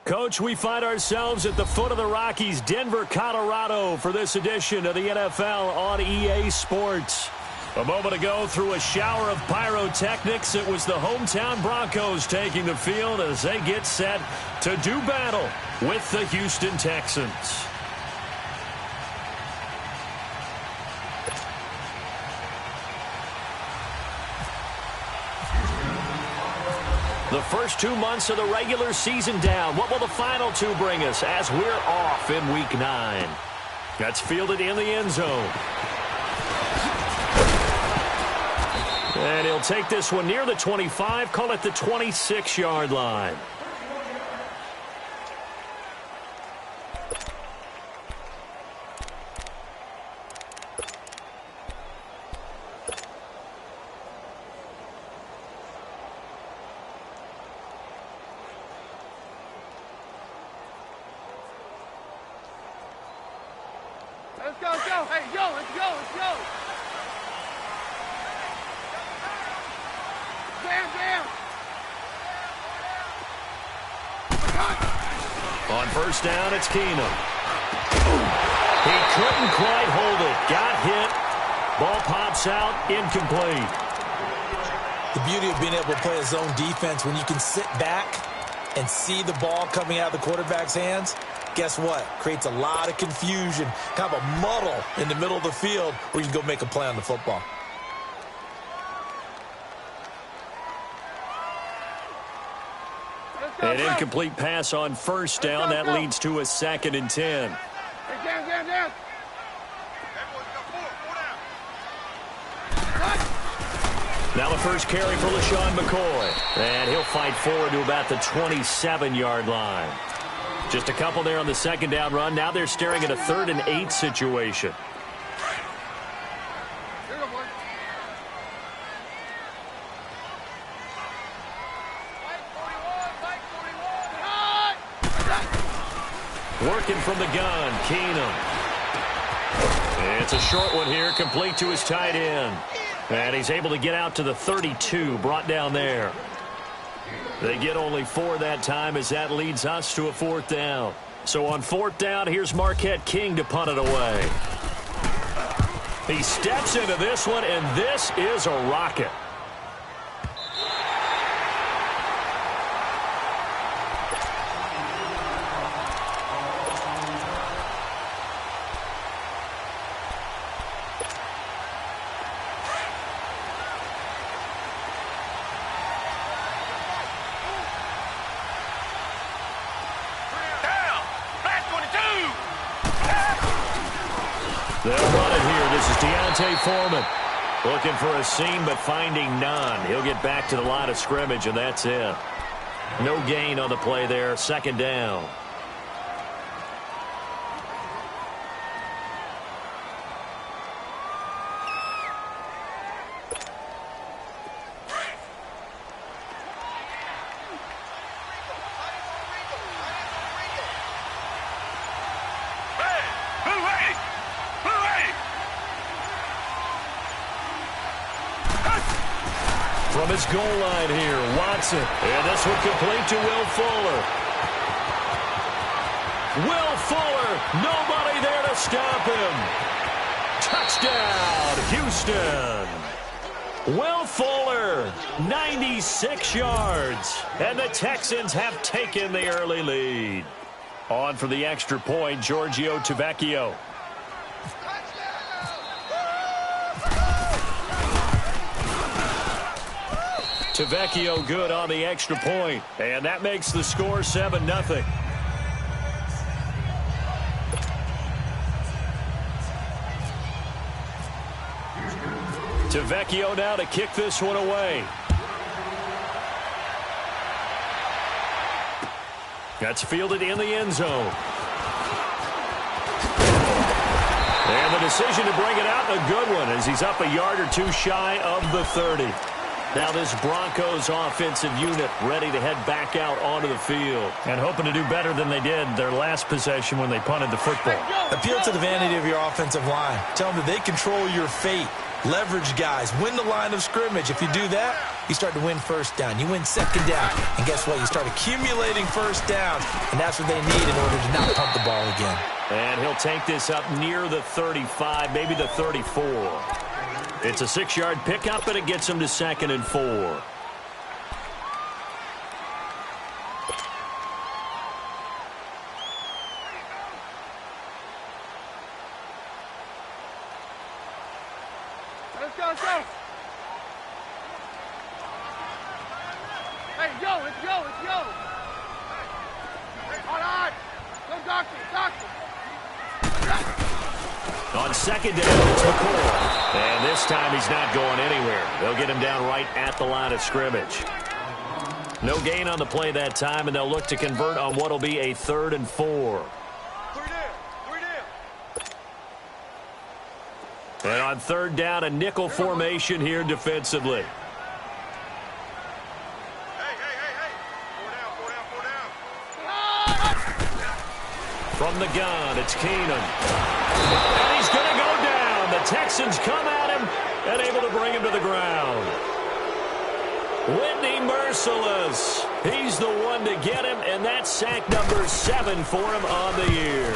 Coach, we find ourselves at the foot of the Rockies, Denver, Colorado, for this edition of the NFL on EA Sports. A moment ago, through a shower of pyrotechnics, it was the hometown Broncos taking the field as they get set to do battle with the Houston Texans. The first 2 months of the regular season down. What will the final two bring us as we're off in Week 9? That's fielded in the end zone. And he'll take this one near the 25, call it the 26-yard line. Let's go, let's go. Hey, yo, let's go, let's go. Jam. On first down, it's Keenum. He couldn't quite hold it. Got hit. Ball pops out, incomplete. The beauty of being able to play a zone defense when you can sit back and see the ball coming out of the quarterback's hands. Guess what? Creates a lot of confusion, kind of a muddle in the middle of the field where you can go make a play on the football. An incomplete pass on first down. That leads to a 2nd and 10. Hey, jam. Now the first carry for LaShawn McCoy. And he'll fight forward to about the 27-yard line. Just a couple there on the second down run. Now they're staring at a 3rd and 8 situation. Working from the gun, Keenum. It's a short one here, complete to his tight end. And he's able to get out to the 32, brought down there. They get only 4 that time as that leads us to a 4th down. So on 4th down, here's Marquette King to punt it away. He steps into this one, and this is a rocket. They'll run it here. This is Deontay Foreman. Looking for a seam, but finding none. He'll get back to the line of scrimmage, and that's it. No gain on the play there. 2nd down. From his goal line here, Watson. And this one complete to Will Fuller. Will Fuller, nobody there to stop him. Touchdown, Houston. Will Fuller, 96 yards. And the Texans have taken the early lead. On for the extra point, Giorgio Tavecchio. Tavecchio good on the extra point, and that makes the score 7-0. Tavecchio now to kick this one away. That's fielded in the end zone. And the decision to bring it out, a good one, as he's up a yard or two shy of the 30. Now this Broncos offensive unit ready to head back out onto the field and hoping to do better than they did their last possession when they punted the football. Appeal to the vanity of your offensive line. Tell them that they control your fate. Leverage guys. Win the line of scrimmage. If you do that, you start to win first down. You win second down. And guess what? You start accumulating first downs. And that's what they need in order to not punt the ball again. And he'll take this up near the 35, maybe the 34. It's a 6-yard pickup, and it gets him to 2nd and 4. Let's go. Hey, yo, let's go. Hey, hold on. Go, doctor. On 2nd down, it's McCoy. And this time he's not going anywhere. They'll get him down right at the line of scrimmage. No gain on the play that time, and they'll look to convert on what will be a 3rd and 4. 3 down. And on 3rd down, a nickel formation here defensively. From the gun, it's Keenum. And he's going to go down. The Texans come at him and able to bring him to the ground. Whitney merciless. He's the one to get him, and that's sack number 7 for him on the year.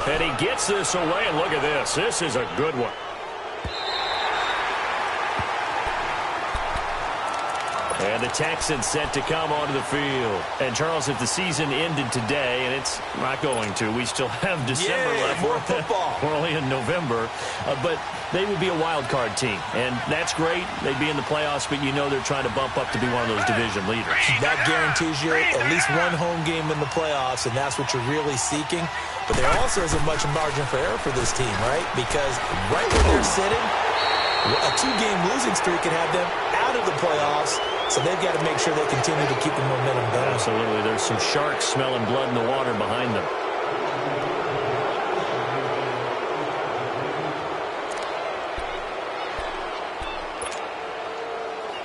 And he gets this away, and look at this. This is a good one. And the Texans set to come onto the field. And, Charles, if the season ended today, and it's not going to, we still have December left. More football. We're only in November. But they would be a wild card team. And that's great. They'd be in the playoffs, but you know they're trying to bump up to be one of those division leaders. That guarantees you at least one home game in the playoffs, and that's what you're really seeking. But there also isn't much margin for error for this team, right? Because right where they're sitting, a 2-game losing streak could have them out of the playoffs. So they've got to make sure they continue to keep the momentum going. Absolutely. There's some sharks smelling blood in the water behind them.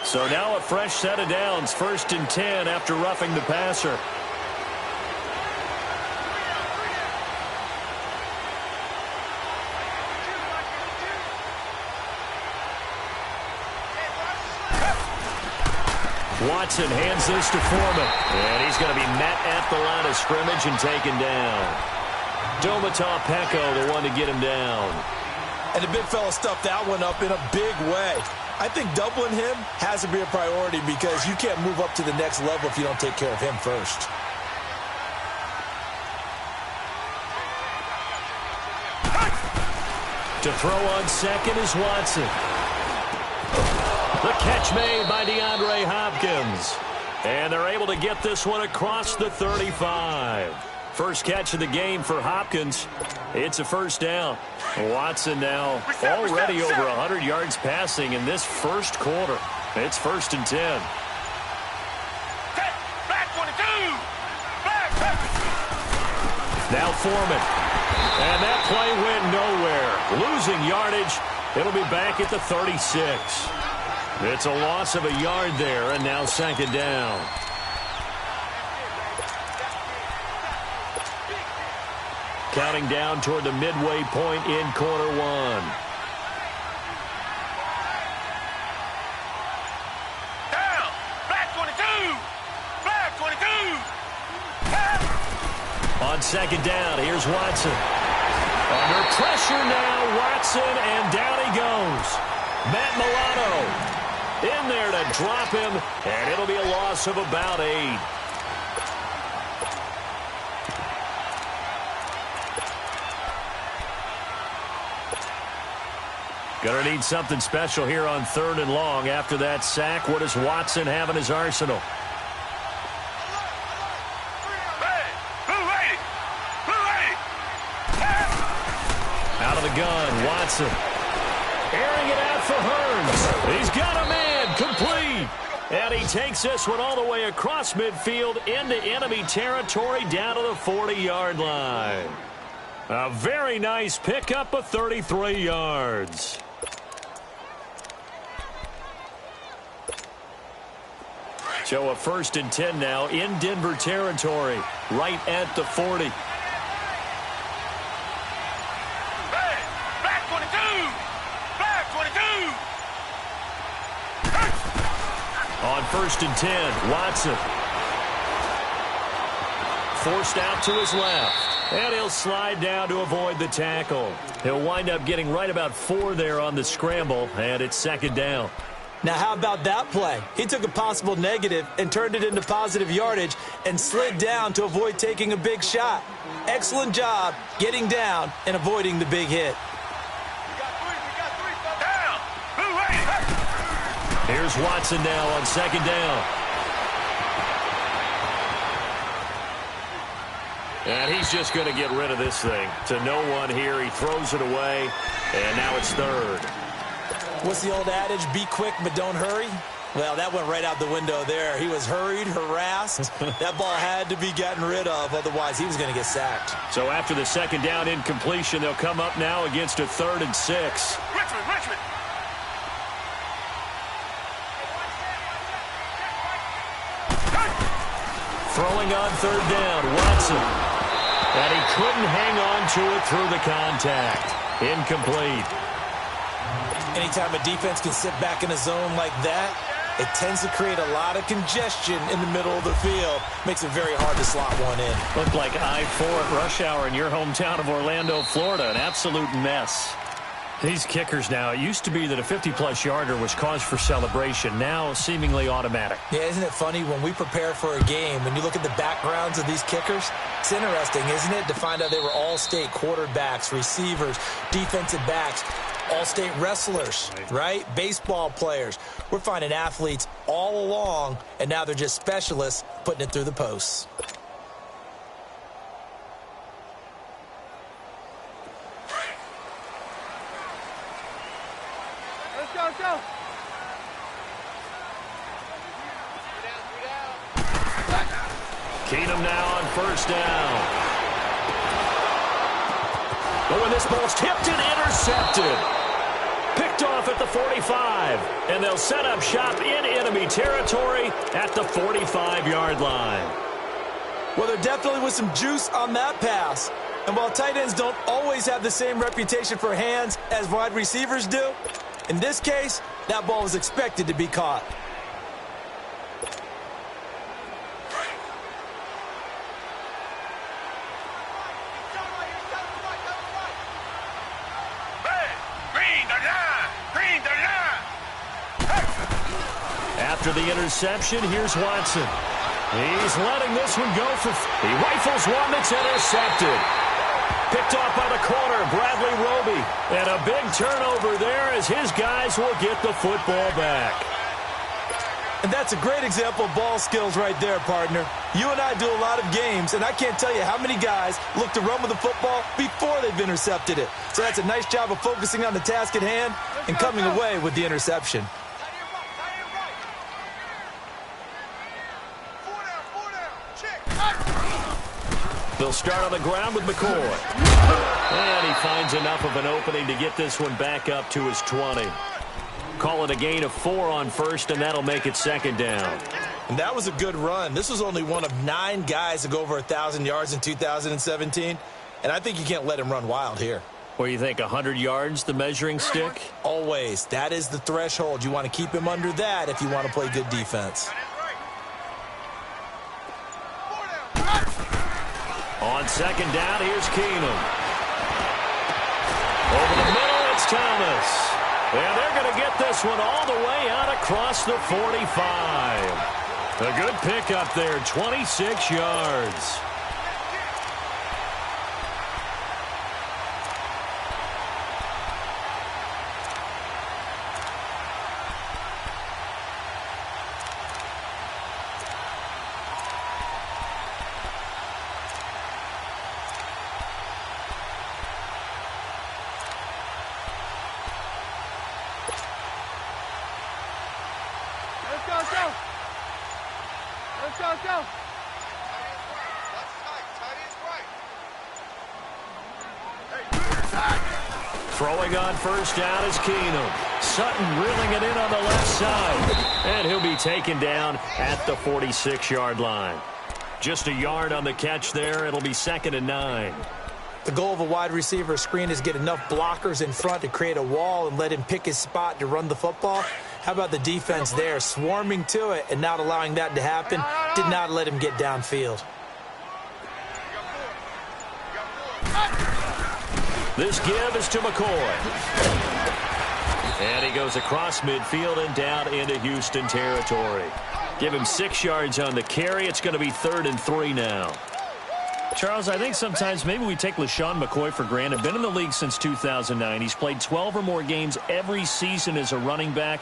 So now a fresh set of downs. 1st and 10 after roughing the passer. Watson hands this to Foreman. And he's going to be met at the line of scrimmage and taken down. Domata Peko, the one to get him down. And the big fella stuffed that one up in a big way. I think doubling him has to be a priority because you can't move up to the next level if you don't take care of him first. To throw on 2nd is Watson. The catch made by DeAndre Hopkins. And they're able to get this one across the 35. First catch of the game for Hopkins. It's a 1st down. Watson now already over 100 yards passing in this first quarter. It's 1st and 10. Back 22. Back. Now Foreman. And that play went nowhere. Losing yardage. It'll be back at the 36. It's a loss of a yard there, and now 2nd down. Counting down toward the midway point in quarter 1. Down. Back 22. Back 22. On 2nd down, here's Watson. Under pressure now, Watson, and down he goes. Matt Milano in there to drop him, and it'll be a loss of about 8. Gonna need something special here on 3rd and long. After that sack, what does Watson have in his arsenal? Out of the gun, Watson. Airing it out for Hearns. He's got a man, complete. And he takes this one all the way across midfield into enemy territory down to the 40-yard line. A very nice pickup of 33 yards. So a 1st and 10 now in Denver territory, right at the 40. Back 22! Back 22! On 1st and 10, Watson. Forced out to his left. And he'll slide down to avoid the tackle. He'll wind up getting right about 4 there on the scramble, and it's 2nd down. Now, how about that play? He took a possible negative and turned it into positive yardage and slid down to avoid taking a big shot. Excellent job getting down and avoiding the big hit. Down! Move away! Here's Watson now on 2nd down. And he's just going to get rid of this thing. To no one here. He throws it away, and now it's 3rd. What's the old adage? Be quick, but don't hurry? Well, that went right out the window there. He was hurried, harassed. That ball had to be gotten rid of, otherwise he was going to get sacked. So after the 2nd down incompletion, they'll come up now against a 3rd and 6. Richmond! Throwing on 3rd down, Watson. And he couldn't hang on to it through the contact. Incomplete. Anytime a defense can sit back in a zone like that, it tends to create a lot of congestion in the middle of the field. Makes it very hard to slot one in. Looked like I-4 at rush hour in your hometown of Orlando, Florida. An absolute mess. These kickers now, it used to be that a 50-plus yarder was cause for celebration. Now, seemingly automatic. Yeah, isn't it funny when we prepare for a game, when you look at the backgrounds of these kickers, it's interesting, isn't it, to find out they were all-state quarterbacks, receivers, defensive backs, all-state wrestlers, right? Baseball players. We're finding athletes all along, and now they're just specialists putting it through the posts. Let's go! Keenum now on 1st down. But when this ball's tipped and intercepted. Picked off at the 45. And they'll set up shop in enemy territory at the 45-yard line. Well, there definitely was some juice on that pass. And while tight ends don't always have the same reputation for hands as wide receivers do, in this case, that ball was expected to be caught. After the interception, here's Watson. He's letting this one go for... He rifles one that's intercepted. Picked off by the corner, Bradley Roby. And a big turnover there as his guys will get the football back. And that's a great example of ball skills right there, partner. You and I do a lot of games, and I can't tell you how many guys look to run with the football before they've intercepted it. So that's a nice job of focusing on the task at hand and coming away with the interception. They'll start on the ground with McCoy. And he finds enough of an opening to get this one back up to his 20. Call it a gain of 4 on 1st, and that'll make it 2nd down. And that was a good run. This was only one of 9 guys to go over 1,000 yards in 2017. And I think you can't let him run wild here. Where you think 100 yards, the measuring stick? Always. That is the threshold. You want to keep him under that if you want to play good defense. On 2nd down, here's Keenum. Over the middle, it's Thomas. And they're going to get this one all the way out across the 45. A good pickup there, 26 yards. Let's go. Throwing on first down is Keenum. Sutton reeling it in on the left side. And he'll be taken down at the 46-yard line. Just a yard on the catch there. It'll be 2nd and 9. The goal of a wide receiver screen is get enough blockers in front to create a wall and let him pick his spot to run the football. How about the defense there, swarming to it and not allowing that to happen? Did not let him get downfield. This give is to McCoy. And he goes across midfield and down into Houston territory. Give him 6 yards on the carry. It's going to be 3rd and 3 now. Charles, I think sometimes maybe we take LaShawn McCoy for granted. Been in the league since 2009. He's played 12 or more games every season as a running back.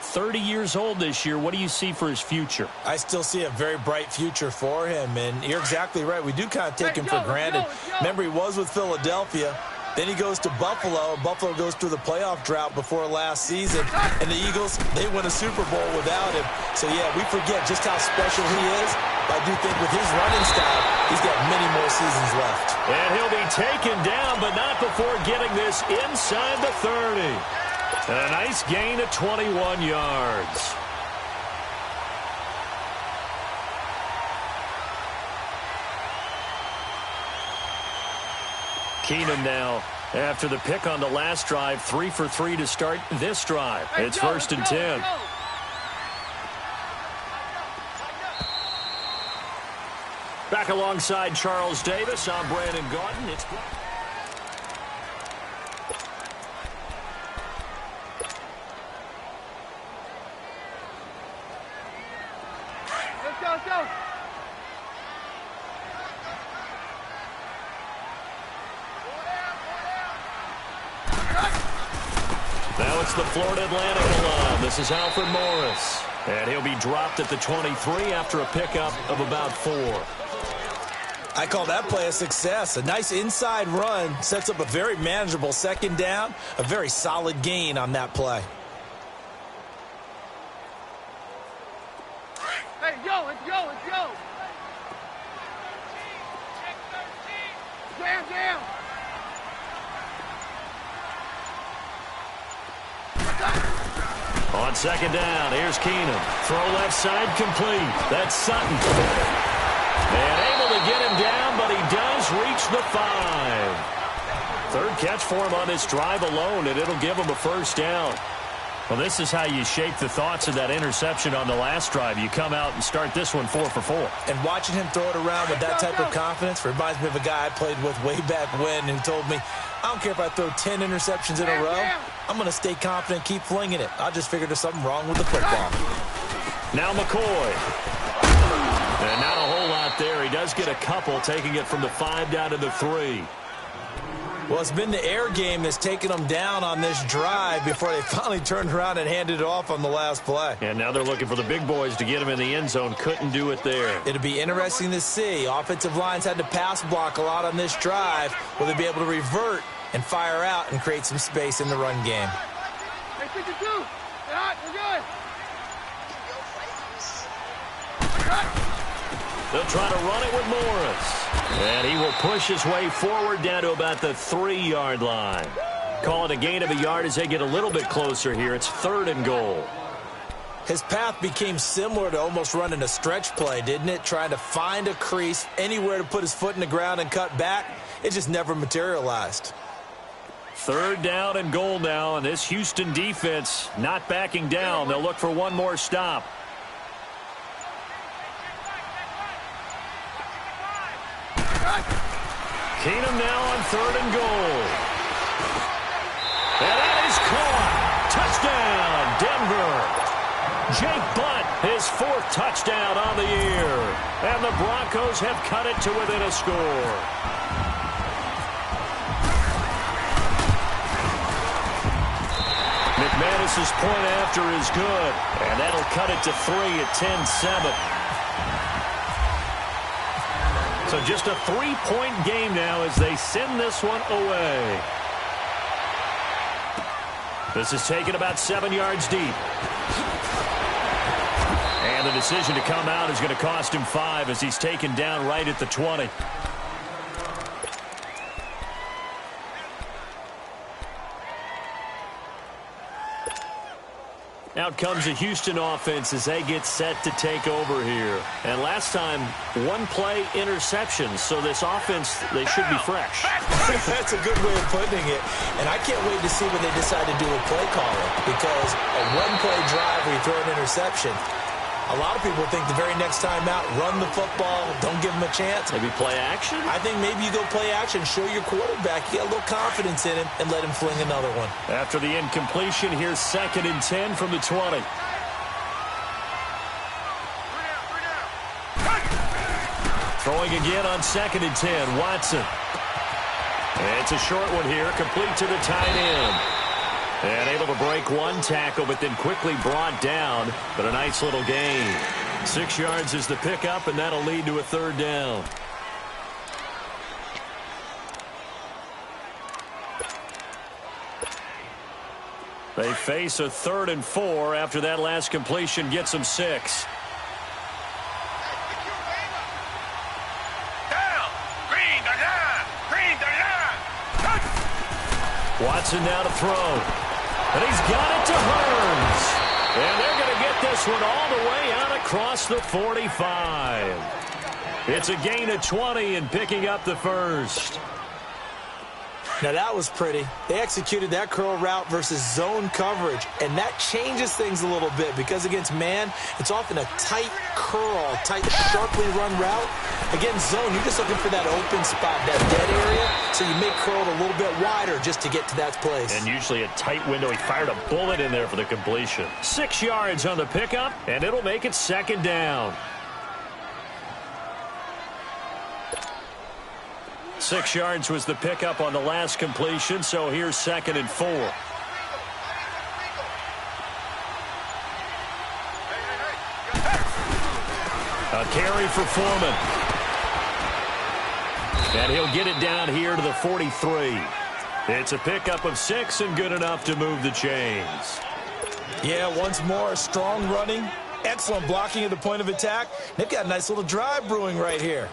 30 years old this year. What do you see for his future? I still see a very bright future for him, and you're exactly right. We do kind of take him for granted. Remember, he was with Philadelphia. Then he goes to Buffalo. Buffalo goes through the playoff drought before last season. And the Eagles, they win a Super Bowl without him. So, yeah, we forget just how special he is. But I do think with his running style, he's got many more seasons left. And he'll be taken down, but not before getting this inside the 30. A nice gain of 21 yards. Keenum now, after the pick on the last drive, 3 for 3 to start this drive. It's 1st and 10. Back alongside Charles Davis, I'm Brandon Gordon. Let's go. Now it's the Florida Atlantic line. This is Alfred Morris. And he'll be dropped at the 23 after a pickup of about 4. I call that play a success. A nice inside run sets up a very manageable 2nd down. A very solid gain on that play. Hey, let's go. Jam. On 2nd down, here's Keenum. Throw left side complete. That's Sutton. And able to get him down, but he does reach the 5. 3rd catch for him on this drive alone, and it'll give him a 1st down. Well, this is how you shape the thoughts of that interception on the last drive. You come out and start this one 4 for 4. And watching him throw it around with that type of confidence reminds me of a guy I played with way back when who told me, I don't care if I throw 10 interceptions in a row. I'm going to stay confident, keep flinging it. I just figured there's something wrong with the football. Now McCoy. And not a whole lot there. He does get a couple, taking it from the 5 down to the 3. Well, it's been the air game that's taken them down on this drive before they finally turned around and handed it off on the last play. And now they're looking for the big boys to get him in the end zone. Couldn't do it there. It'll be interesting to see. Offensive lines had to pass block a lot on this drive. Will they be able to revert and fire out and create some space in the run game? Hey, 52. We're good. They'll try to run it with Morris. And he will push his way forward down to about the 3-yard line. Call it a gain of a yard as they get a little bit closer here. It's 3rd and goal. His path became similar to almost running a stretch play, didn't it? Trying to find a crease, anywhere to put his foot in the ground and cut back. It just never materialized. 3rd down and goal now, and this Houston defense not backing down. They'll look for one more stop. Keenum now on 3rd and goal. And that is caught. Touchdown, Denver. Jake Butt, his 4th touchdown on the year. And the Broncos have cut it to within a score. McManus's point after is good. And that'll cut it to 3 at 10-7. So just a 3-point game now as they send this one away. This is taken about 7 yards deep. And the decision to come out is going to cost him 5 as he's taken down right at the 20. Out comes the Houston offense as they get set to take over here. And last time, one play interception. So this offense, they should be fresh. That's a good way of putting it. And I can't wait to see when they decide to do a play calling. Because a one-play drive where you throw an interception, a lot of people think the very next time out, run the football, don't give them a chance. Maybe play action? I think maybe you go play action, show your quarterback, you get a little confidence in him, and let him fling another one. After the incompletion, here's 2nd and 10 from the 20. Throwing again on 2nd and 10, Watson. It's a short one here, complete to the tight end. And able to break one tackle, but then quickly brought down. But a nice little gain. 6 yards is the pickup, and that'll lead to a 3rd down. They face a 3rd and 4 after that last completion gets them 6. Watson now to throw. And he's got it to Hearns. And they're going to get this one all the way out across the 45. It's a gain of 20 and picking up the 1st. Now that was pretty. They executed that curl route versus zone coverage, and that changes things a little bit because against man, it's often a tight curl, tight, sharply run route. Against zone, you're just looking for that open spot, that dead area, so you make curl a little bit wider just to get to that place. And usually a tight window. He fired a bullet in there for the completion. 6 yards on the pickup, and it'll make it 2nd down. 6 yards was the pickup on the last completion, so here's 2nd and 4. A carry for Foreman. And he'll get it down here to the 43. It's a pickup of 6 and good enough to move the chains. Yeah, once more, strong running, excellent blocking at the point of attack. They've got a nice little drive brewing right here.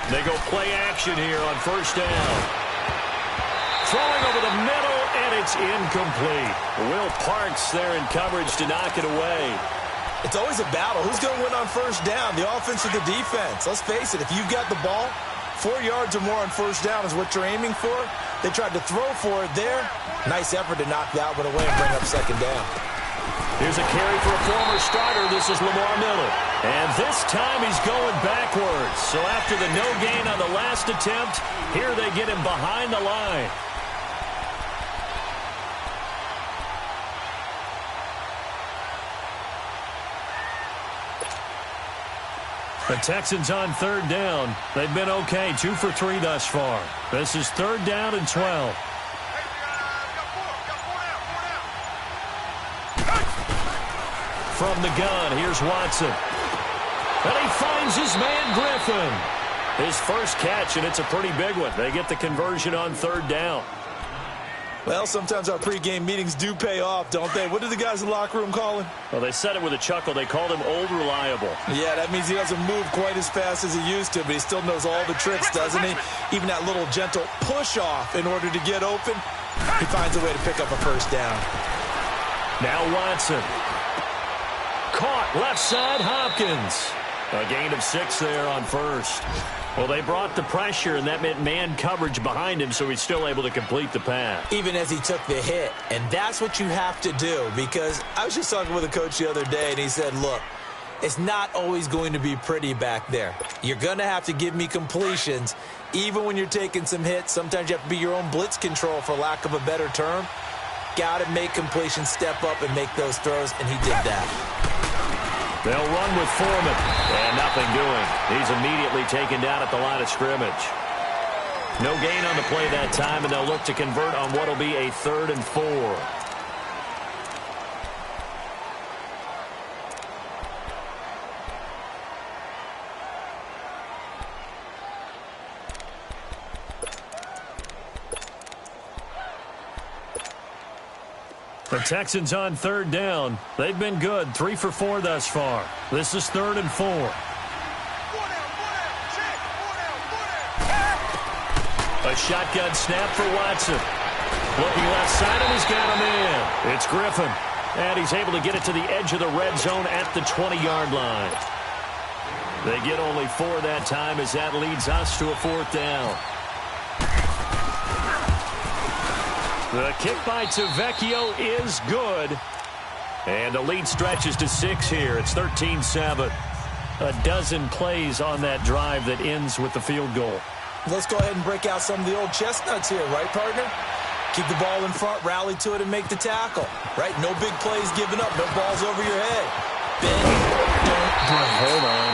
They go play action here on 1st down. Throwing over the middle, and it's incomplete. Will Parks there in coverage to knock it away. It's always a battle. Who's going to win on 1st down, the offense or the defense? Let's face it, if you've got the ball, 4 yards or more on 1st down is what you're aiming for. They tried to throw for it there. Nice effort to knock that one away and bring up 2nd down. Here's a carry for a former starter. This is Lamar Miller. And this time he's going backwards. So after the no gain on the last attempt, here they get him behind the line. The Texans on 3rd down. They've been okay, 2 for 3 thus far. This is 3rd down and 12. From the gun, here's Watson. And he finds his man Griffin. His first catch, and it's a pretty big one. They get the conversion on 3rd down. Well, sometimes our pregame meetings do pay off, don't they? What do the guys in the locker room call him? Well, they said it with a chuckle. They called him Old Reliable. Yeah, that means he doesn't move quite as fast as he used to, but he still knows all the tricks, doesn't he? Even that little gentle push-off in order to get open. He finds a way to pick up a 1st down. Now Watson. Caught left side, Hopkins. A gain of 6 there on 1st. Well, they brought the pressure, and that meant man coverage behind him, so he's still able to complete the pass. Even as he took the hit, and that's what you have to do, because I was just talking with a coach the other day, and he said, look, it's not always going to be pretty back there. You're going to have to give me completions, even when you're taking some hits. Sometimes you have to be your own blitz control, for lack of a better term. Got to make completions, step up, and make those throws, and he did that. They'll run with Foreman, and nothing doing. He's immediately taken down at the line of scrimmage. No gain on the play that time, and they'll look to convert on what will be a 3rd and 4. The Texans on third down. They've been good, 3 for 4 thus far. This is 3rd and 4. A shotgun snap for Watson. Looking left side, and he's got him in. It's Griffin. And he's able to get it to the edge of the red zone at the 20-yard line. They get only 4 that time as that leads us to a 4th down. The kick by Tavecchio is good. And the lead stretches to 6 here. It's 13-7. A dozen plays on that drive that ends with the field goal. Let's go ahead and break out some of the old chestnuts here, right, partner? Keep the ball in front, rally to it, and make the tackle. Right? No big plays given up. No balls over your head. Bend, don't break. Hold on.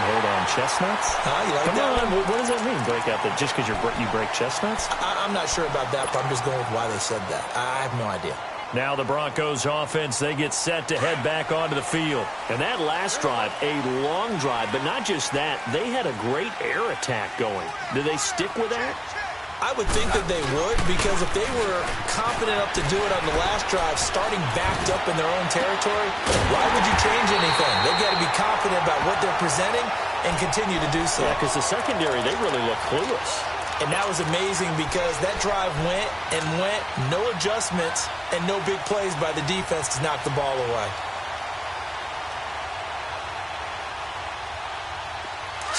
Chestnuts? You like Come that on. one? What does that mean, break out? That just because you break chestnuts? I'm not sure about that, but I'm just going with why they said that. I have no idea. Now the Broncos offense, they get set to head back onto the field. And that last drive, a long drive, but not just that. They had a great air attack going. Do they stick with that? I would think that they would, because if they were confident enough to do it on the last drive, starting backed up in their own territory, why would you change anything? They've got to be confident about what they're presenting and continue to do so. Yeah, because the secondary, they really look clueless. And that was amazing because that drive went, no adjustments, and no big plays by the defense to knock the ball away.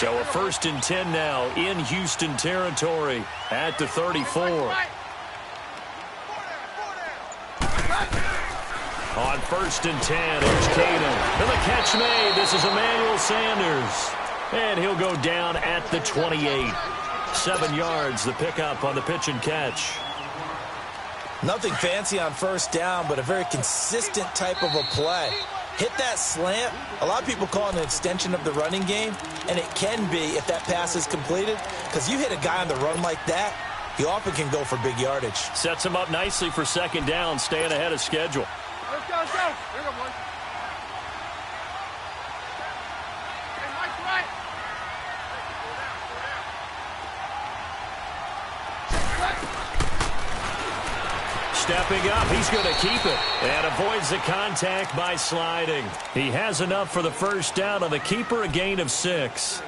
So a 1st and 10 now in Houston territory at the 34. On 1st and 10, here's Keenum. And the catch made. This is Emmanuel Sanders. And he'll go down at the 28. 7 yards, the pickup on the pitch and catch. Nothing fancy on 1st down, but a very consistent type of a play. Hit that slant. A lot of people call it an extension of the running game, and it can be if that pass is completed, because you hit a guy on the run like that, he often can go for big yardage. Sets him up nicely for 2nd down, staying ahead of schedule. Let's go. Here we go, boys. Hey, Mike's right. Stepping up, he's going to keep it and avoids the contact by sliding. He has enough for the 1st down on the keeper, a gain of 6.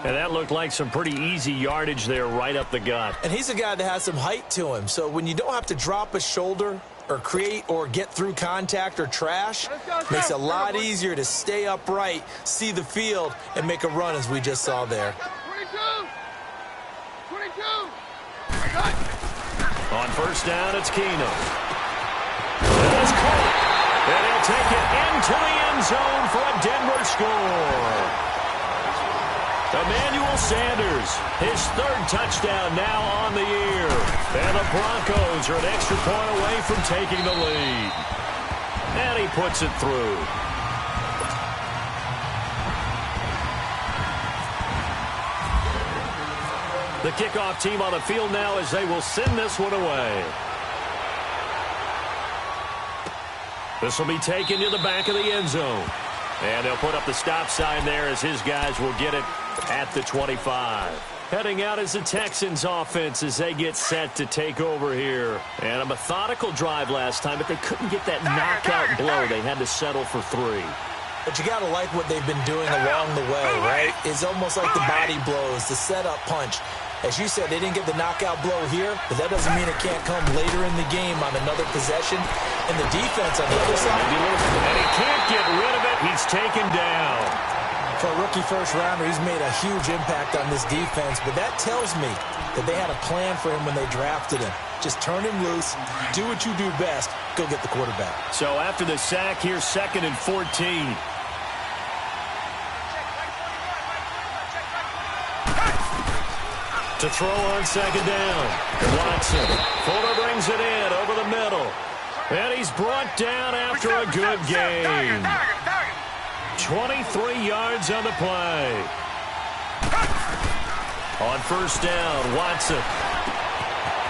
And that looked like some pretty easy yardage there right up the gut. And he's a guy that has some height to him, so when you don't have to drop a shoulder or create or get through contact or trash, makes it a lot easier to stay upright, see the field, and make a run as we just saw there. 22. On 1st down, it's Keenum. It's caught. And he'll take it into the end zone for a Denver score. Emmanuel Sanders, his 3rd touchdown now on the year. And the Broncos are an extra point away from taking the lead. And he puts it through. The kickoff team on the field now as they will send this one away. This will be taken to the back of the end zone. And they'll put up the stop sign there as his guys will get it at the 25. Heading out is the Texans offense as they get set to take over here. And a methodical drive last time, but they couldn't get that knockout blow. They had to settle for 3. But you got to like what they've been doing along the way, right? It's almost like the body blows, the setup punch. As you said, they didn't get the knockout blow here, but that doesn't mean it can't come later in the game on another possession. And the defense on the other side. And he can't get rid of it. He's taken down. For a rookie first-rounder, he's made a huge impact on this defense, but that tells me that they had a plan for him when they drafted him. Just turn him loose, do what you do best, go get the quarterback. So after the sack, here's 2nd and 14. To throw on 2nd down. Watson. Fuller brings it in over the middle. And he's brought down after a good gain. 23 yards on the play. On 1st down, Watson.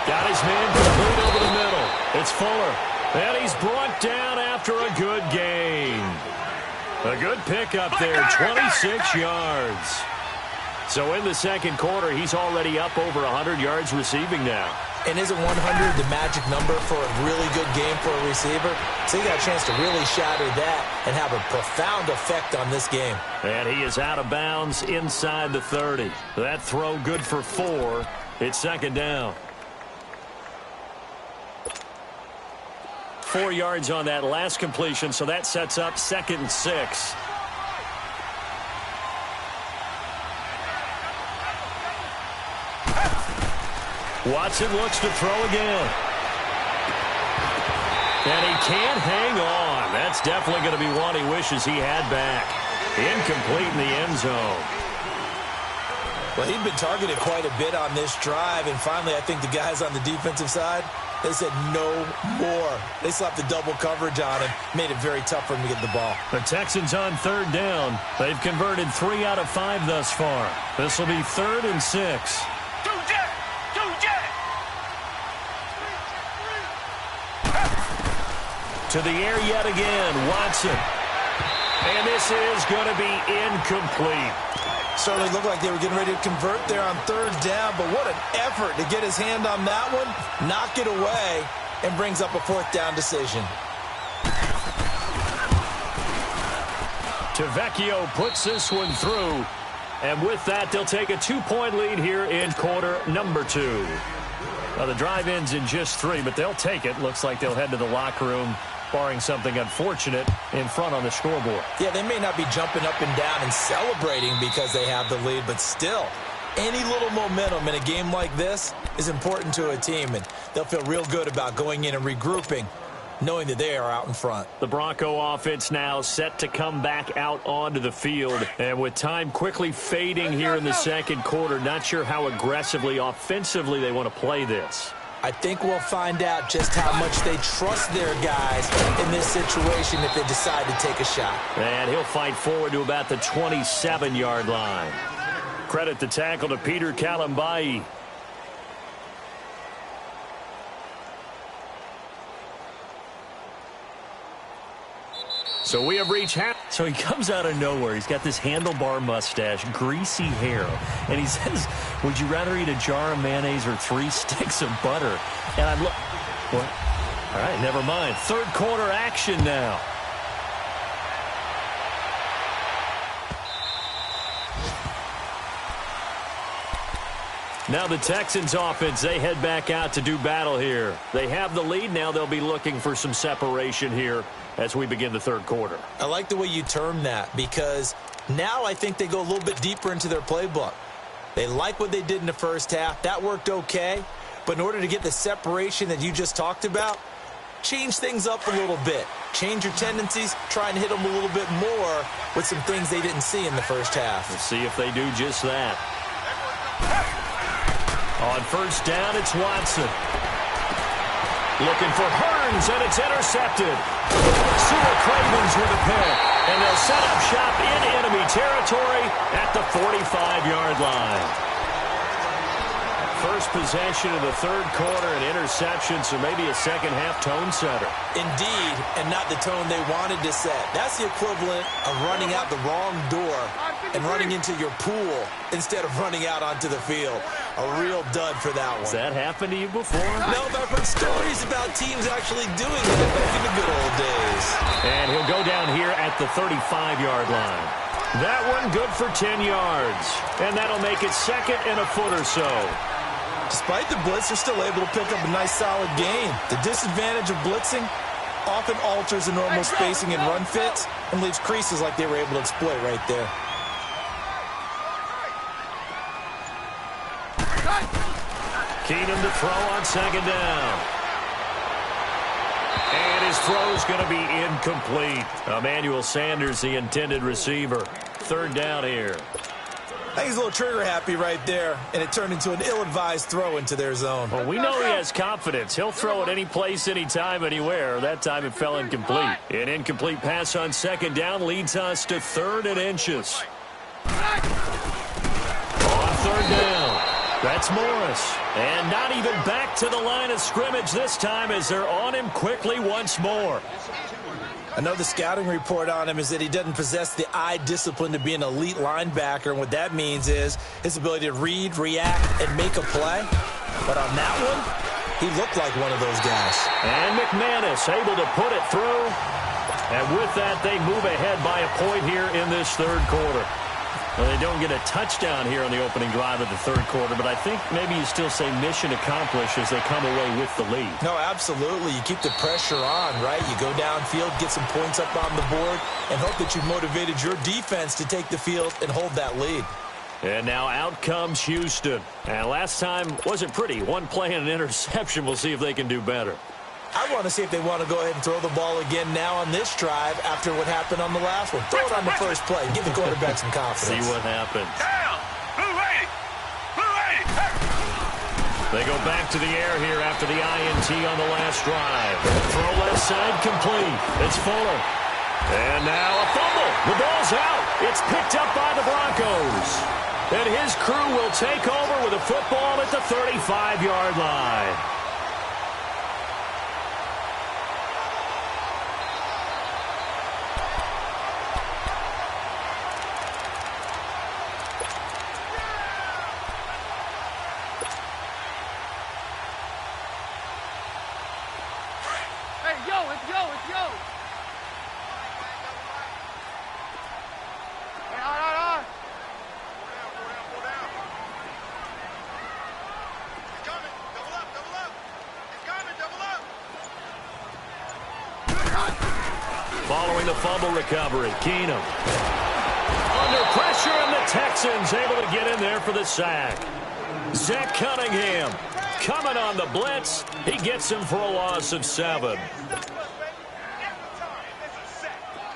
Got his man complete over the middle. It's Fuller. And he's brought down after a good gain. A good pickup there, 26 yards. So in the 2nd quarter, he's already up over 100 yards receiving now. And isn't 100 the magic number for a really good game for a receiver? So he got a chance to really shatter that and have a profound effect on this game. And he is out of bounds inside the 30. That throw good for 4. It's second down. 4 yards on that last completion, so that sets up 2nd and 6. Watson looks to throw again. And he can't hang on. That's definitely going to be one he wishes he had back. Incomplete in the end zone. Well, he'd been targeted quite a bit on this drive, and finally I think the guys on the defensive side, they said no more. They slapped the double coverage on him, made it very tough for him to get the ball. The Texans on 3rd down. They've converted 3 out of 5 thus far. This will be 3rd and 6. To the air yet again, Watson. And this is going to be incomplete. Certainly looked like they were getting ready to convert there on 3rd down, but what an effort to get his hand on that one, knock it away, and brings up a 4th down decision. Tavecchio puts this one through. And with that, they'll take a 2-point lead here in quarter number 2. Well, the drive ends in just 3, but they'll take it. Looks like they'll head to the locker room, barring something unfortunate, in front on the scoreboard. Yeah, they may not be jumping up and down and celebrating because they have the lead, but still, any little momentum in a game like this is important to a team, and they'll feel real good about going in and regrouping, knowing that they are out in front. The Bronco offense now set to come back out onto the field. And with time quickly fading here in the second quarter, not sure how aggressively, offensively they want to play this. I think we'll find out just how much they trust their guys in this situation if they decide to take a shot. And he'll fight forward to about the 27-yard line. Credit the tackle to Peter Kalambai. So we have reached half. So he comes out of nowhere. He's got this handlebar mustache, greasy hair, and he says, would you rather eat a jar of mayonnaise or 3 sticks of butter? And I'm look. What? All right, never mind. 3rd quarter action now. Now the Texans offense, they head back out to do battle here. They have the lead. Now they'll be looking for some separation here as we begin the 3rd quarter. I like the way you term that, because now I think they go a little bit deeper into their playbook. They like what they did in the first half. That worked okay. But in order to get the separation that you just talked about, change things up a little bit. Change your tendencies. Try and hit them a little bit more with some things they didn't see in the first half. We'll see if they do just that. On 1st down, it's Watson. Looking for Hearns, and it's intercepted. Sewell Cravens with a pick, and they'll set up shop in enemy territory at the 45-yard line. First possession of the 3rd quarter, an interception, so maybe a second-half tone setter. Indeed, and not the tone they wanted to set. That's the equivalent of running out the wrong door and running into your pool instead of running out onto the field. A real dud for that one. Has that happened to you before? No, but I've heard stories about teams actually doing that back in the good old days. And he'll go down here at the 35-yard line. That one good for 10 yards. And that'll make it 2nd and a foot or so. Despite the blitz, they're still able to pick up a nice solid gain. The disadvantage of blitzing often alters the normal spacing and run fits and leaves creases like they were able to exploit right there. Keenum to throw on 2nd down. And his throw's going to be incomplete. Emmanuel Sanders, the intended receiver. 3rd down here. I think he's a little trigger happy right there, and it turned into an ill-advised throw into their zone. Well, we know he has confidence. He'll throw it any place, anytime, anywhere. That time it fell incomplete. An incomplete pass on 2nd down leads us to 3rd and inches. On 3rd down, that's Morris. And not even back to the line of scrimmage this time as they're on him quickly once more. I know the scouting report on him is that he doesn't possess the eye discipline to be an elite linebacker, and what that means is his ability to read, react, and make a play. But on that one, He looked like one of those guys. And McManus able to put it through. And with that, they move ahead by a point here in this third quarter. Well, they don't get a touchdown here on the opening drive of the third quarter, but I think maybe you still say mission accomplished as they come away with the lead. No, absolutely. You keep the pressure on, right? You go downfield, get some points up on the board, and hope that you've motivated your defense to take the field and hold that lead. And now out comes Houston. And last time wasn't pretty. One play and an interception. We'll see if they can do better. I want to see if they want to go ahead and throw the ball again now on this drive after what happened on the last one. Throw it on the first play. Give the quarterback some confidence. See what happens. Down! Blue 80! Blue 80! They go back to the air here after the INT on the last drive. Throw left side complete. It's Fuller. And now a fumble. The ball's out. It's picked up by the Broncos. And his crew will take over with a football at the 35-yard line. Following the fumble recovery, Keenum. Under pressure, and the Texans able to get in there for the sack. Zach Cunningham coming on the blitz. He gets him for a loss of 7.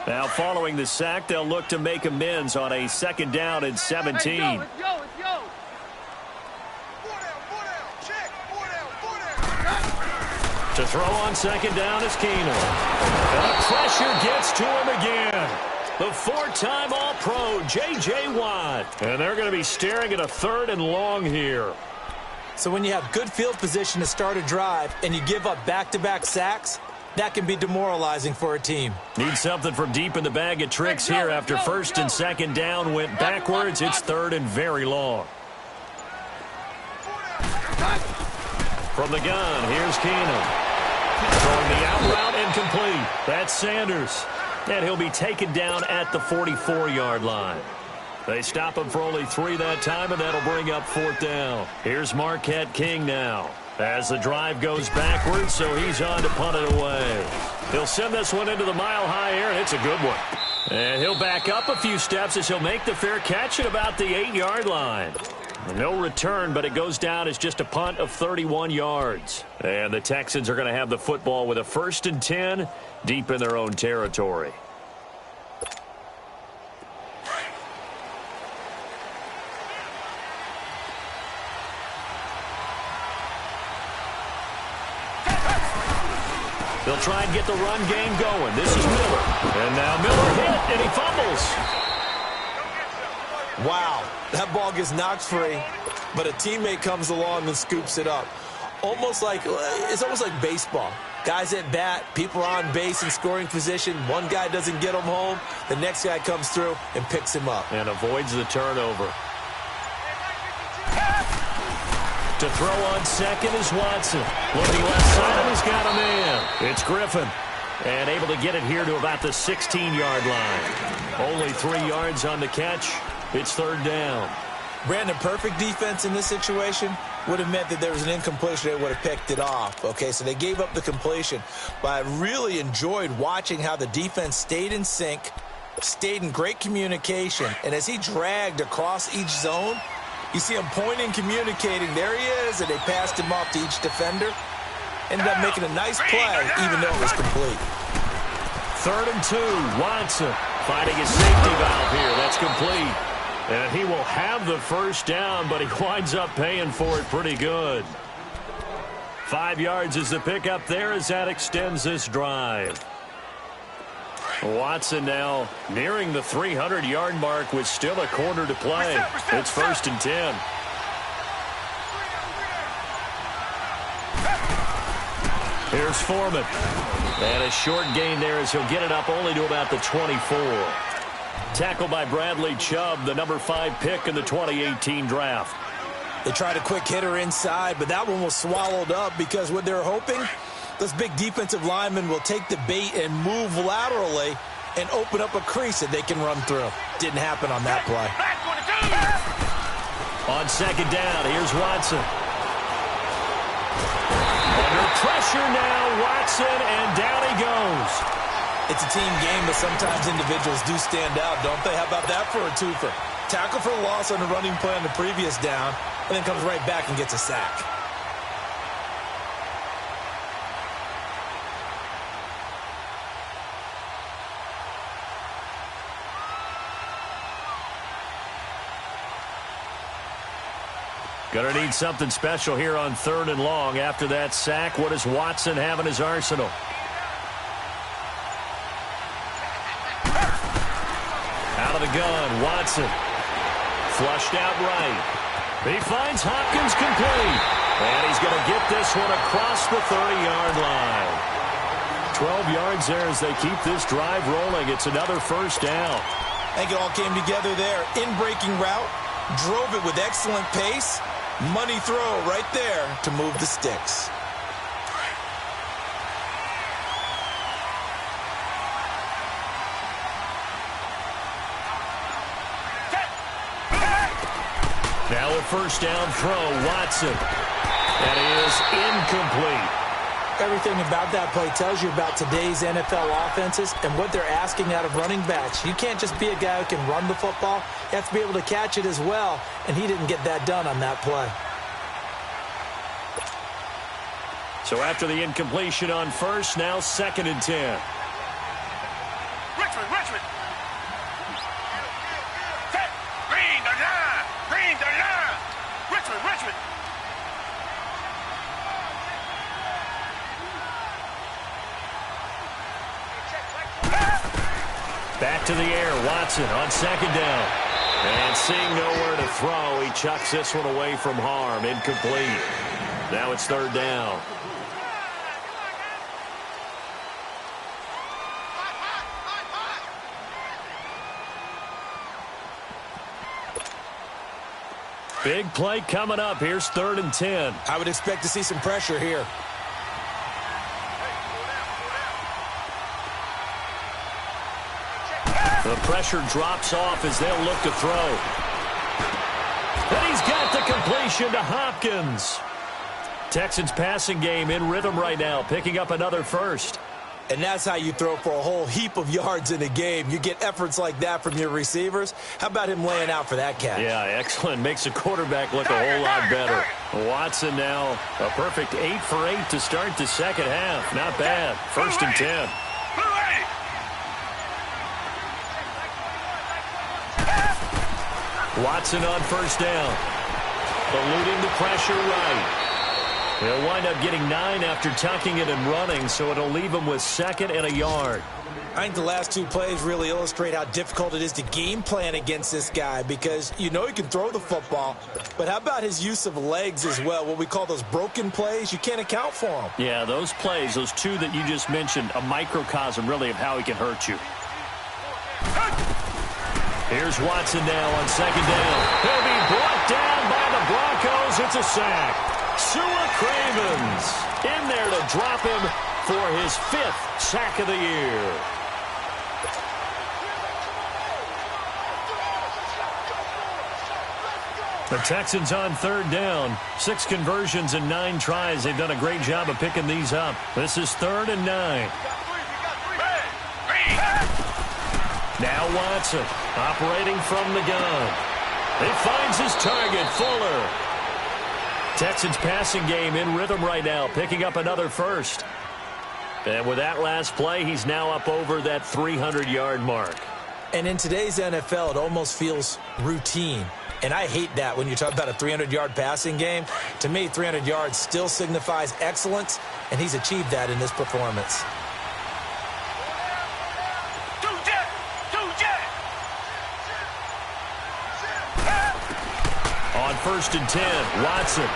Now following the sack, they'll look to make amends on a 2nd down and 17. To throw on 2nd down is Keenum. And the pressure gets to him again. The 4-time All-Pro, J.J. Watt. And they're going to be staring at a 3rd and long here. So when you have good field position to start a drive and you give up back-to-back sacks, that can be demoralizing for a team. Need something from deep in the bag of tricks here after 1st and 2nd down went backwards. It's 3rd and very long. From the gun, here's Keenum. Throwing the out route incomplete. That's Sanders. And he'll be taken down at the 44-yard line. They stop him for only 3 that time, and that'll bring up 4th down. Here's Marquette King now as the drive goes backwards, so he's on to punt it away. He'll send this one into the mile-high air, and it's a good one. And he'll back up a few steps as he'll make the fair catch at about the 8-yard line. No return, but it goes down as just a punt of 31 yards. And the Texans are going to have the football with a 1st and 10 deep in their own territory. They'll try and get the run game going. This is Miller. And now Miller hit, and he fumbles. Wow, that ball gets knocked free, but a teammate comes along and scoops it up. It's almost like baseball. Guys at bat, people are on base in scoring position. One guy doesn't get him home. The next guy comes through and picks him up. And avoids the turnover. To throw on 2nd is Watson. Looking left side, he's got a man. It's Griffin. And able to get it here to about the 16-yard line. Only 3 yards on the catch. It's 3rd down. Brandon, perfect defense in this situation would have meant that there was an incompletion. They would have picked it off. Okay, so they gave up the completion. But I really enjoyed watching how the defense stayed in sync, stayed in great communication. And as he dragged across each zone, you see him pointing, communicating. There he is, and they passed him off to each defender. Ended up making a nice play, even though it was complete. 3rd and 2, Watson finding his safety valve here. That's complete. And he will have the 1st down, but he winds up paying for it pretty good. 5 yards is the pickup there as that extends this drive. Watson now nearing the 300-yard mark with still a quarter to play. It's 1st and 10. Here's Foreman. And a short gain there as he'll get it up only to about the 24. Tackled by Bradley Chubb, the number 5 pick in the 2018 draft. They tried a quick hitter inside, but that one was swallowed up because what they're hoping, those big defensive linemen will take the bait and move laterally and open up a crease that they can run through. Didn't happen on that play. On second down, here's Watson. Under pressure now, Watson, and down he goes. It's a team game, but sometimes individuals do stand out, don't they? How about that for a twofer? Tackle for loss on the running play on the previous down, and then comes right back and gets a sack. Gonna need something special here on 3rd and long. After that sack, what does Watson have in his arsenal? Out of the gun, Watson. Flushed out right. He finds Hopkins complete. And he's going to get this one across the 30-yard line. 12 yards there as they keep this drive rolling. It's another first down. I think it all came together there. In-breaking route. Drove it with excellent pace. Money throw right there to move the sticks. Now a first down throw, Watson. That is incomplete. Everything about that play tells you about today's NFL offenses and what they're asking out of running backs. You can't just be a guy who can run the football. You have to be able to catch it as well, and he didn't get that done on that play. So after the incompletion on first, now 2nd and 10. Richmond. Green the line. Richmond. Back to the air, Watson on 2nd down. And seeing nowhere to throw, he chucks this one away from harm. Incomplete. Now it's 3rd down. Big play coming up. Here's 3rd and 10. I would expect to see some pressure here. The pressure drops off as they'll look to throw. And he's got the completion to Hopkins. Texans passing game in rhythm right now, picking up another first. And that's how you throw for a whole heap of yards in a game. You get efforts like that from your receivers. How about him laying out for that catch? Yeah, excellent. Makes the quarterback look a whole lot better. Watson now a perfect 8 for 8 to start the second half. Not bad. 1st and 10. Watson on first down. Eluding the pressure right. He'll wind up getting 9 after tucking it and running, so it'll leave him with 2nd and a yard. I think the last 2 plays really illustrate how difficult it is to game plan against this guy because you know he can throw the football, but how about his use of legs as well, what we call those broken plays? You can't account for them. Yeah, those plays, those 2 that you just mentioned, a microcosm really of how he can hurt you. Here's Watson now on 2nd down. He'll be brought down by the Broncos. It's a sack. Sua Cravens in there to drop him for his 5th sack of the year. The Texans on 3rd down. 6 conversions and 9 tries. They've done a great job of picking these up. This is 3rd and 9. Now Watson operating from the gun. He finds his target, Fuller. Texans passing game in rhythm right now, picking up another first. And with that last play, he's now up over that 300-yard mark. And in today's NFL, it almost feels routine. And I hate that when you talk about a 300-yard passing game. To me, 300 yards still signifies excellence, and he's achieved that in this performance. On 1st and 10, Watson.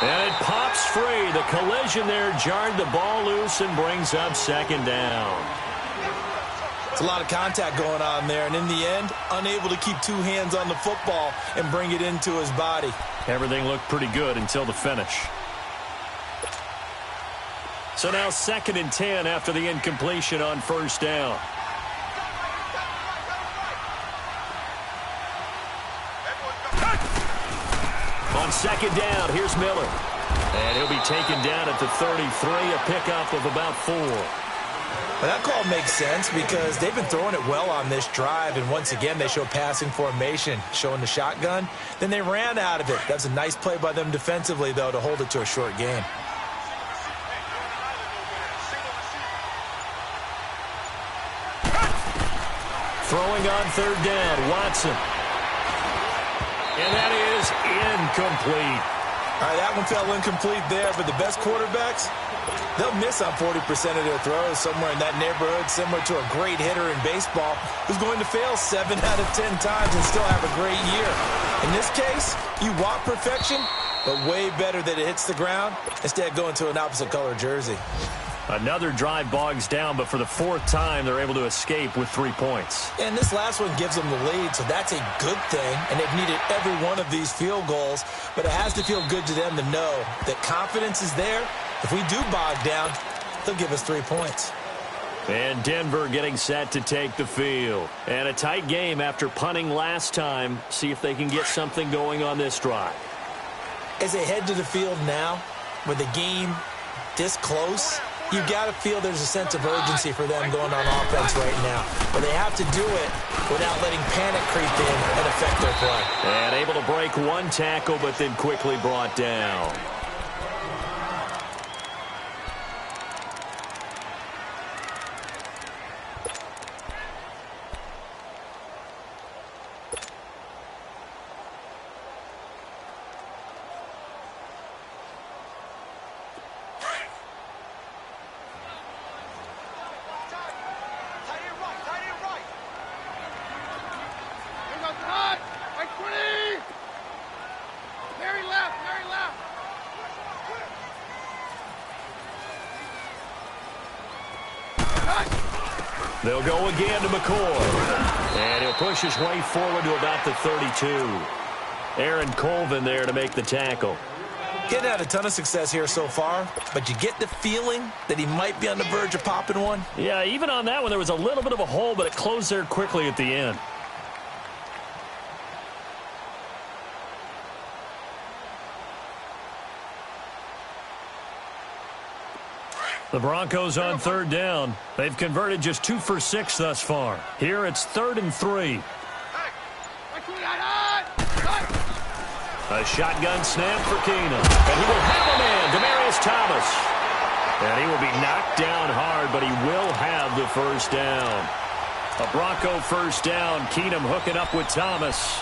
And it pops free. The collision there jarred the ball loose and brings up 2nd down. It's a lot of contact going on there, and in the end, unable to keep two hands on the football and bring it into his body. Everything looked pretty good until the finish. So now 2nd and 10 after the incompletion on first down. On 2nd down, here's Miller. And he'll be taken down at the 33, a pickup of about 4. Well, that call makes sense because they've been throwing it well on this drive, and once again they show passing formation, showing the shotgun. Then they ran out of it. That's a nice play by them defensively, though, to hold it to a short gain. Throwing on 3rd down, Watson. And that is incomplete. All right, that one fell incomplete there, but the best quarterbacks, they'll miss on 40% of their throws, somewhere in that neighborhood, similar to a great hitter in baseball who's going to fail 7 out of 10 times and still have a great year. In this case, you want perfection, but way better that it hits the ground instead of going to an opposite color jersey. Another drive bogs down, but for the 4th time, they're able to escape with 3 points. And this last one gives them the lead, so that's a good thing. And they've needed every one of these field goals, but it has to feel good to them to know that confidence is there. If we do bog down, they'll give us 3 points. And Denver getting set to take the field. And a tight game after punting last time. See if they can get something going on this drive. As they head to the field now, with the game this close, you've got to feel there's a sense of urgency for them going on offense right now. But they have to do it without letting panic creep in and affect their play. And able to break one tackle, but then quickly brought down. They'll go again to McCoy. And he'll push his way forward to about the 32. Aaron Colvin there to make the tackle. Getting had a ton of success here so far, but you get the feeling that he might be on the verge of popping one. Yeah, even on that one, there was a little bit of a hole, but it closed there quickly at the end. The Broncos on 3rd down. They've converted just 2 for 6 thus far. Here it's 3rd and 3. A shotgun snap for Keenum. And he will have a man, Demaryius Thomas. And he will be knocked down hard, but he will have the first down. A Bronco first down. Keenum hooking up with Thomas.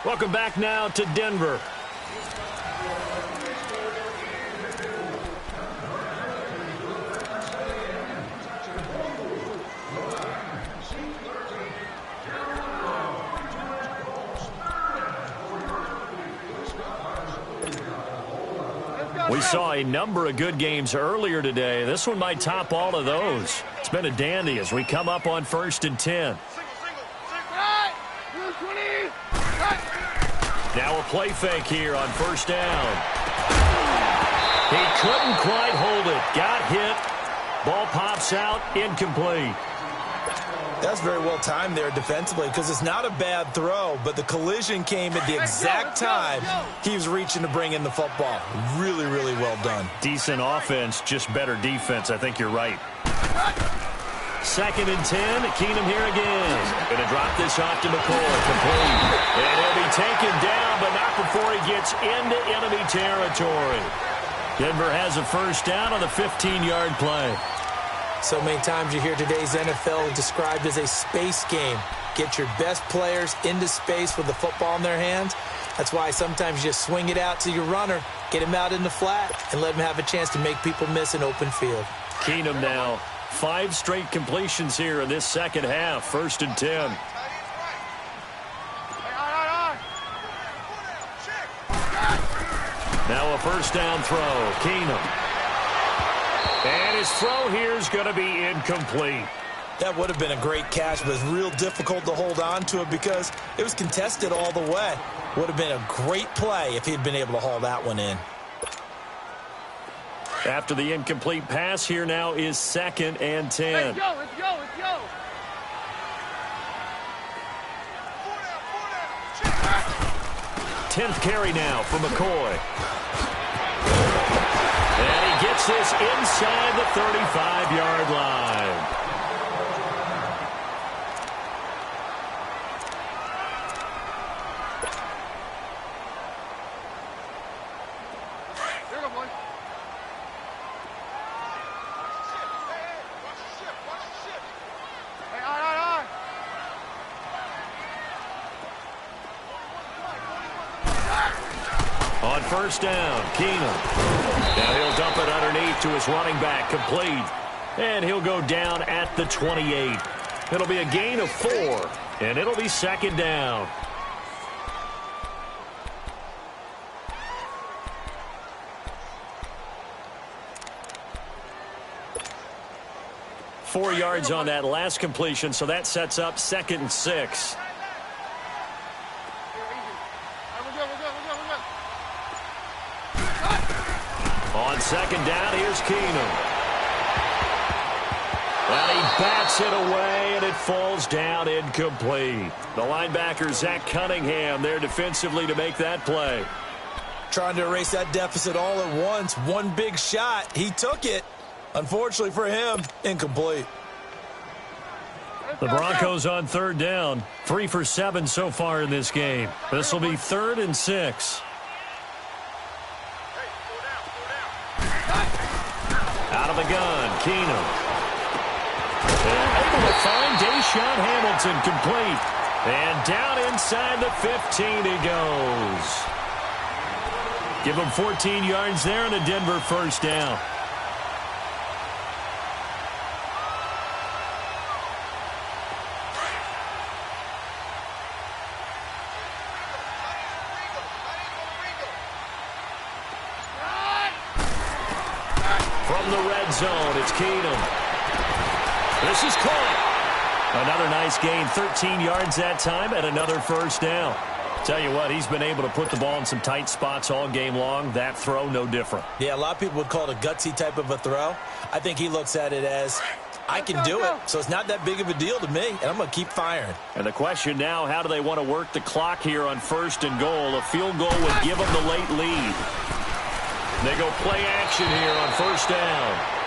Welcome back now to Denver. We saw a number of good games earlier today. This one might top all of those. It's been a dandy as we come up on 1st and 10. Now a play fake here on 1st down. He couldn't quite hold it. Got hit. Ball pops out. Incomplete. That's very well timed there defensively because it's not a bad throw, but the collision came at the exact time he was reaching to bring in the football. Really, really well done. Decent offense, just better defense. I think you're right. 2nd and 10. Keenum here again. Going to drop this off to McCoy. Complete. And he'll be taken down, but not before he gets into enemy territory. Denver has a first down on the 15-yard play. So many times you hear today's NFL described as a space game. Get your best players into space with the football in their hands. That's why sometimes you just swing it out to your runner, get him out in the flat, and let him have a chance to make people miss an open field. Keenum now, 5 straight completions here in this second half. 1st and 10. Now a first down throw. Keenum. And his throw here is going to be incomplete. That would have been a great catch, but it's real difficult to hold on to it because it was contested all the way. Would have been a great play if he'd been able to haul that one in. After the incomplete pass, here now is 2nd and 10. Let's go, let's go, let's go. 10th carry now for McCoy. And he gets this inside the 35-yard line. Here we go, boys. Hey, aye. On first down, Keenum. Now he'll dump it underneath to his running back, complete. And he'll go down at the 28. It'll be a gain of 4, and it'll be 2nd down. Four yards on that last completion, so that sets up 2nd and 6. On 2nd down, here's Keenum. And he bats it away, and it falls down incomplete. The linebacker, Zach Cunningham, there defensively to make that play. Trying to erase that deficit all at once. One big shot. He took it. Unfortunately for him, incomplete. The Broncos on 3rd down. 3 for 7 so far in this game. This will be 3rd and 6. Out of the gun, Keenum. Able to find Deshaun Hamilton, complete. And down inside the 15 he goes. Give him 14 yards there and a Denver first down. From the red zone, it's Keenum. This is caught. Another nice gain, 13 yards that time, and another first down. Tell you what, he's been able to put the ball in some tight spots all game long. That throw, no different. Yeah, a lot of people would call it a gutsy type of a throw. I think he looks at it as, I can do it, so it's not that big of a deal to me, and I'm going to keep firing. And the question now, how do they want to work the clock here on 1st and goal? A field goal would give them the late lead. They go play action here on 1st down.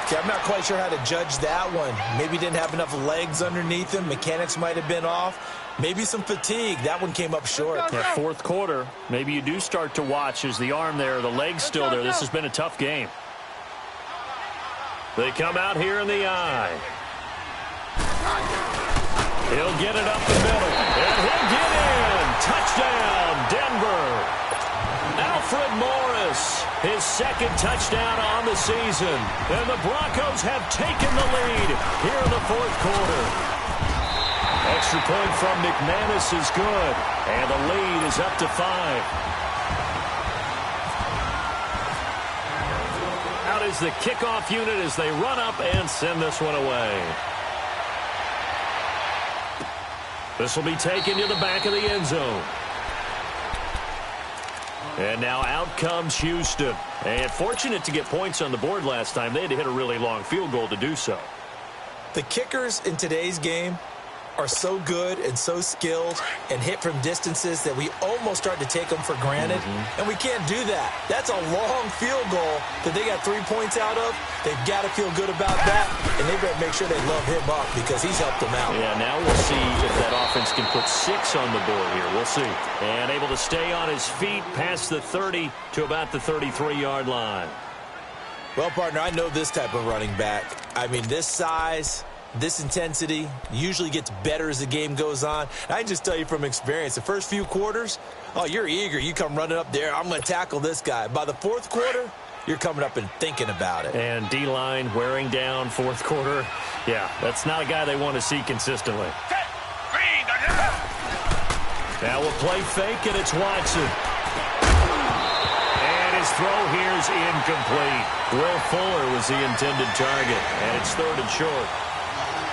Okay, I'm not quite sure how to judge that one. Maybe didn't have enough legs underneath him. Mechanics might have been off. Maybe some fatigue. That one came up short. Yeah, 4th quarter, maybe you do start to watch as the arm there, the leg's still there. This has been a tough game. They come out here in the eye. He'll get it up the middle. And he'll get in. Touchdown, Denver. Alfred Morris, his 2nd touchdown on the season. And the Broncos have taken the lead here in the 4th quarter. Extra point from McManus is good. And the lead is up to 5. Out is the kickoff unit as they run up and send this one away. This will be taken to the back of the end zone. And now out comes Houston. And fortunate to get points on the board last time. They had to hit a really long field goal to do so. The kickers in today's game are so good and so skilled and hit from distances that we almost start to take them for granted. And we can't do that. That's a long field goal that they got 3 points out of. They've got to feel good about that, and they better make sure they love him up because he's helped them out. Yeah, now we'll see if that offense can put 6 on the board here. We'll see. And able to stay on his feet past the 30 to about the 33-yard line. Well, partner, I know this type of running back. I mean, this size, this intensity usually gets better as the game goes on. And I can just tell you from experience, the first few quarters, oh, you're eager. You come running up there, I'm going to tackle this guy. By the 4th quarter, you're coming up and thinking about it. And D-line wearing down 4th quarter. Yeah, that's not a guy they want to see consistently. Now we'll play fake, and it's Watson. And his throw here's incomplete. Will Fuller was the intended target, and it's 3rd and short.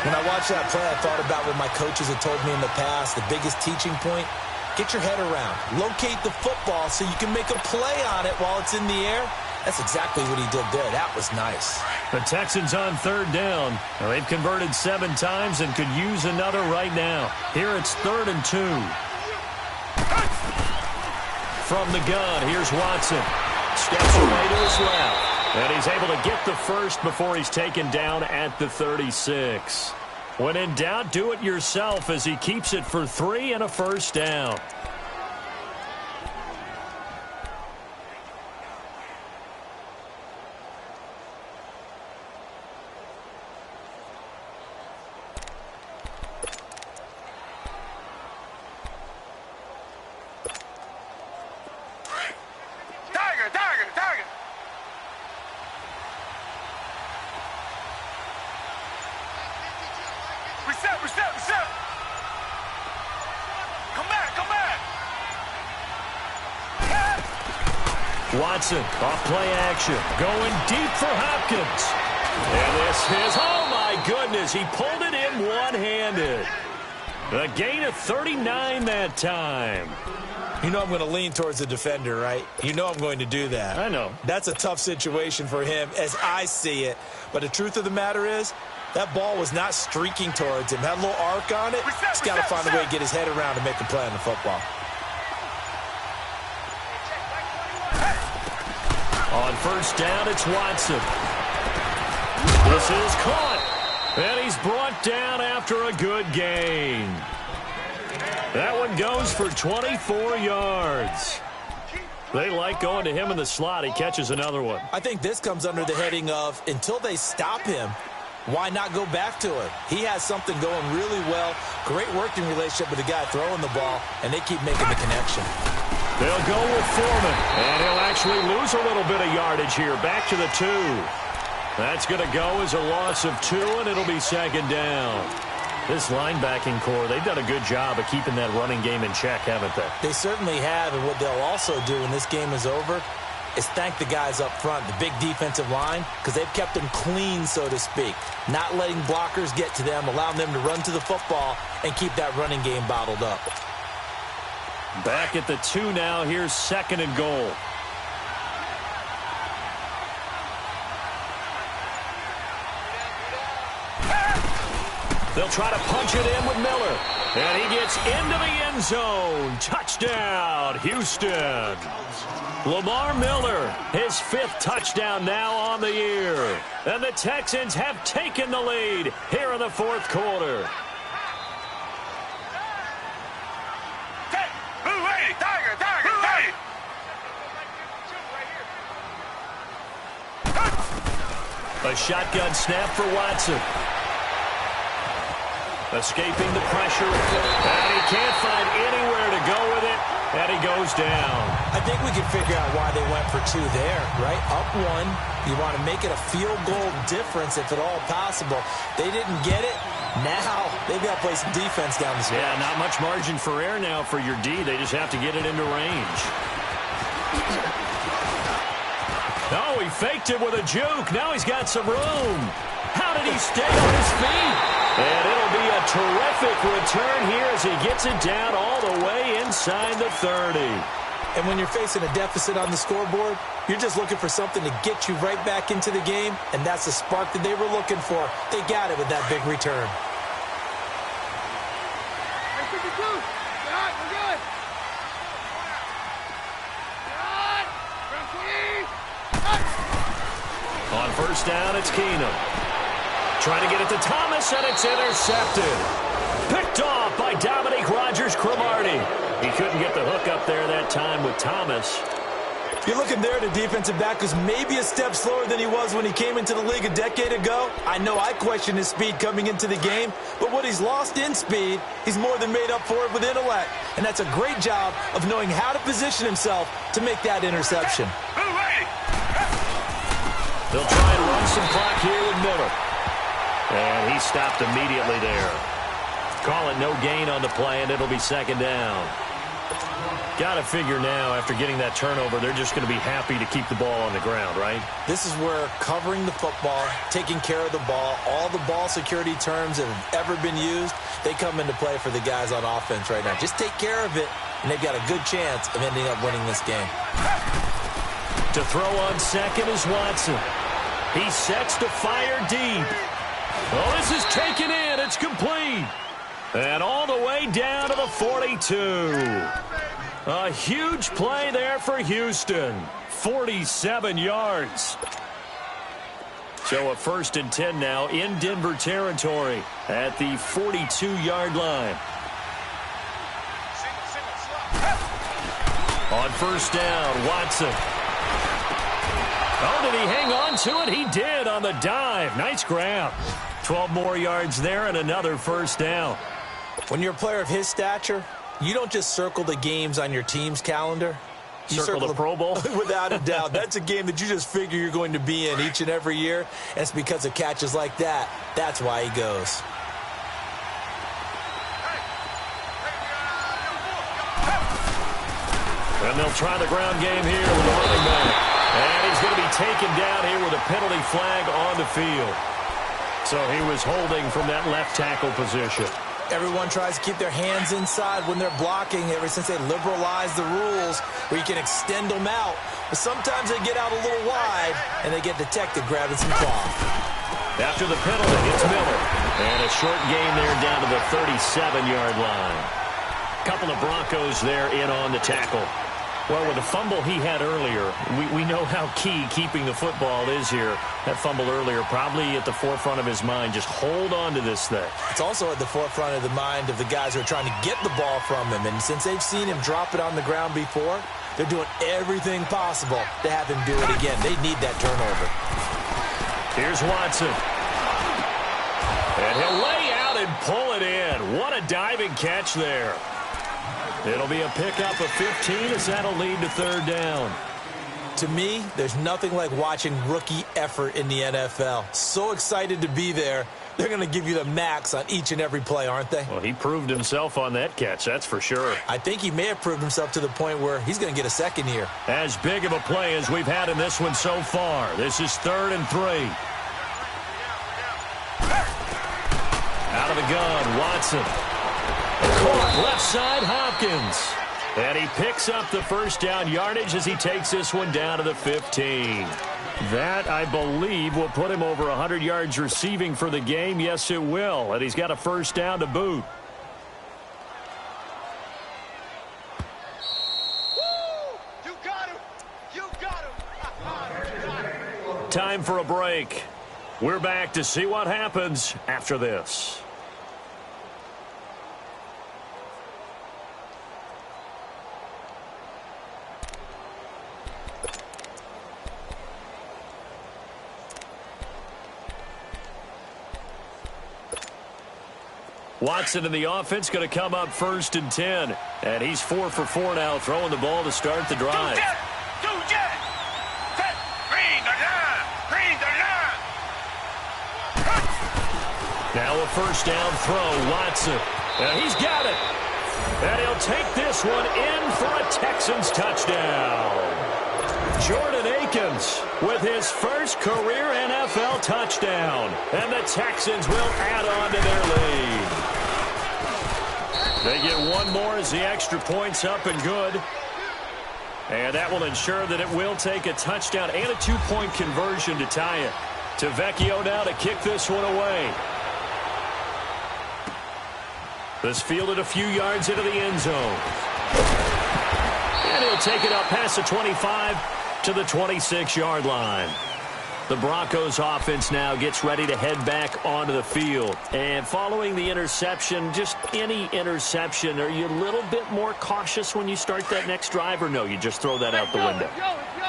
When I watched that play, I thought about what my coaches had told me in the past. The biggest teaching point, get your head around. Locate the football so you can make a play on it while it's in the air. That's exactly what he did there. That was nice. The Texans on 3rd down. Well, they've converted 7 times and could use another right now. Here it's 3rd and 2. From the gun, here's Watson. Steps away to his left. And he's able to get the first before he's taken down at the 36. When in doubt, do it yourself as he keeps it for 3 and a first down. Target. Reset. Come back. Watson, off play action, going deep for Hopkins. And this is, oh my goodness, he pulled it in one-handed. A gain of 39 that time. You know I'm going to lean towards the defender, right? You know I'm going to do that. I know. That's a tough situation for him as I see it. But the truth of the matter is, that ball was not streaking towards him. Had a little arc on it. He's got to find a way to get his head around and make a play on the football. On first down, it's Watson. This is caught. And he's brought down after a good gain. That one goes for 24 yards. They like going to him in the slot. He catches another one. I think this comes under the heading of, until they stop him, why not go back to it? He has something going really well. Great working relationship with the guy throwing the ball, and they keep making the connection. They'll go with Foreman, and he'll actually lose a little bit of yardage here. Back to the 2. That's going to go as a loss of 2, and it'll be second down. This linebacking core, they've done a good job of keeping that running game in check, haven't they? They certainly have, and what they'll also do when this game is over is thank the guys up front, the big defensive line, because they've kept them clean, so to speak. Not letting blockers get to them, allowing them to run to the football and keep that running game bottled up. Back at the 2 now. Here's 2nd and goal. They'll try to punch it in with Miller. And he gets into the end zone. Touchdown, Houston. Lamar Miller, his 5th touchdown now on the year. And the Texans have taken the lead here in the 4th quarter. A shotgun snap for Watson. Escaping the pressure. And he can't find anywhere to go with it. And he goes down. I think we can figure out why they went for 2 there, right? Up 1. You want to make it a field goal difference if at all possible. They didn't get it. Now they've got to play some defense down the stretch. Yeah, not much margin for error now for your D. They just have to get it into range. Oh, he faked it with a juke. Now he's got some room. How did he stay on his feet? And it'll be a terrific return here as he gets it down all the way inside the 30. And when you're facing a deficit on the scoreboard, you're just looking for something to get you right back into the game, and that's the spark that they were looking for. They got it with that big return. On first down, it's Keenum. Trying to get it to Thomas, and it's intercepted. Picked off by Dominique Rodgers-Cromartie. He couldn't get the hook up there that time with Thomas. You're looking there at a defensive back who's maybe a step slower than he was when he came into the league a decade ago. I know I questioned his speed coming into the game, but what he's lost in speed, he's more than made up for it with intellect. And that's a great job of knowing how to position himself to make that interception. They'll try and run some clock here with Miller. And he stopped immediately there. Call it no gain on the play, and it'll be second down. Got to figure now, after getting that turnover, they're just going to be happy to keep the ball on the ground, right? This is where covering the football, taking care of the ball, all the ball security terms that have ever been used, they come into play for the guys on offense right now. Just take care of it, and they've got a good chance of ending up winning this game. To throw on second is Watson. He sets to fire deep. Oh, this is taken in. It's complete. And all the way down to the 42. A huge play there for Houston. 47 yards. So a 1st and 10 now in Denver territory at the 42-yard line. On 1st down, Watson. Oh, did he hang on to it? He did on the dive. Nice grab. 12 more yards there and another 1st down. When you're a player of his stature, you don't just circle the games on your team's calendar. You circle the Pro Bowl? Without a doubt. That's a game that you just figure you're going to be in each and every year. And it's because of catches like that. That's why he goes. And they'll try the ground game here with the running back. And he's going to be taken down here with a penalty flag on the field. So he was holding from that left tackle position. Everyone tries to keep their hands inside when they're blocking ever since they liberalized the rules where you can extend them out. But sometimes they get out a little wide and they get detected grabbing some cloth. After the penalty, it's Miller. And a short gain there down to the 37-yard line. Couple of Broncos there in on the tackle. Well, with the fumble he had earlier, we know how key keeping the football is here. That fumble earlier probably at the forefront of his mind. Just hold on to this thing. It's also at the forefront of the mind of the guys who are trying to get the ball from him. And since they've seen him drop it on the ground before, they're doing everything possible to have him do it again. They need that turnover. Here's Watson. And he'll lay out and pull it in. What a diving catch there. It'll be a pickup of 15 as that'll lead to 3rd down. To me, there's nothing like watching rookie effort in the NFL. So excited to be there. They're going to give you the max on each and every play, aren't they? Well, he proved himself on that catch, that's for sure. I think he may have proved himself to the point where he's going to get a second here. As big of a play as we've had in this one so far. This is 3rd and 3. Out of the gun, Watson. Caught left side, Hopkins. And he picks up the 1st down yardage as he takes this one down to the 15. That, I believe, will put him over 100 yards receiving for the game. Yes, it will. And he's got a 1st down to boot. You got him. You got him. Time for a break. We're back to see what happens after this. Watson in the offense going to come up 1st and 10. And he's 4 for 4 now, throwing the ball to start the drive. Now a 1st down throw, Watson. And he's got it. And he'll take this one in for a Texans touchdown. Jordan Akins with his first career NFL touchdown. And the Texans will add on to their lead. They get one more as the extra point's up and good. And that will ensure that it will take a touchdown and a 2-point conversion to tie it. To Vecchio now to kick this one away. This fielded a few yards into the end zone. And he'll take it up past the 25 to the 26-yard line. The Broncos offense now gets ready to head back onto the field. And following the interception, just any interception, are you a little bit more cautious when you start that next drive, or no, you just throw that out the window?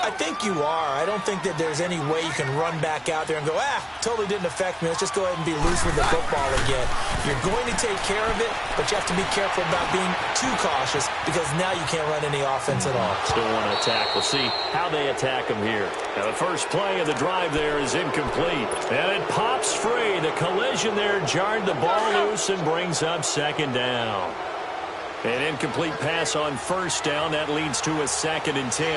I think you are. I don't think that there's any way you can run back out there and go, totally didn't affect me. Let's just go ahead and be loose with the football again. You're going to take care of it, but you have to be careful about being too cautious because now you can't run any offense at all. Still want to attack. We'll see how they attack them here. Now the first play of the drive there is incomplete. And it pops free. The collision there jarred the ball loose and brings up 2nd down. An incomplete pass on first down. That leads to a 2nd and 10.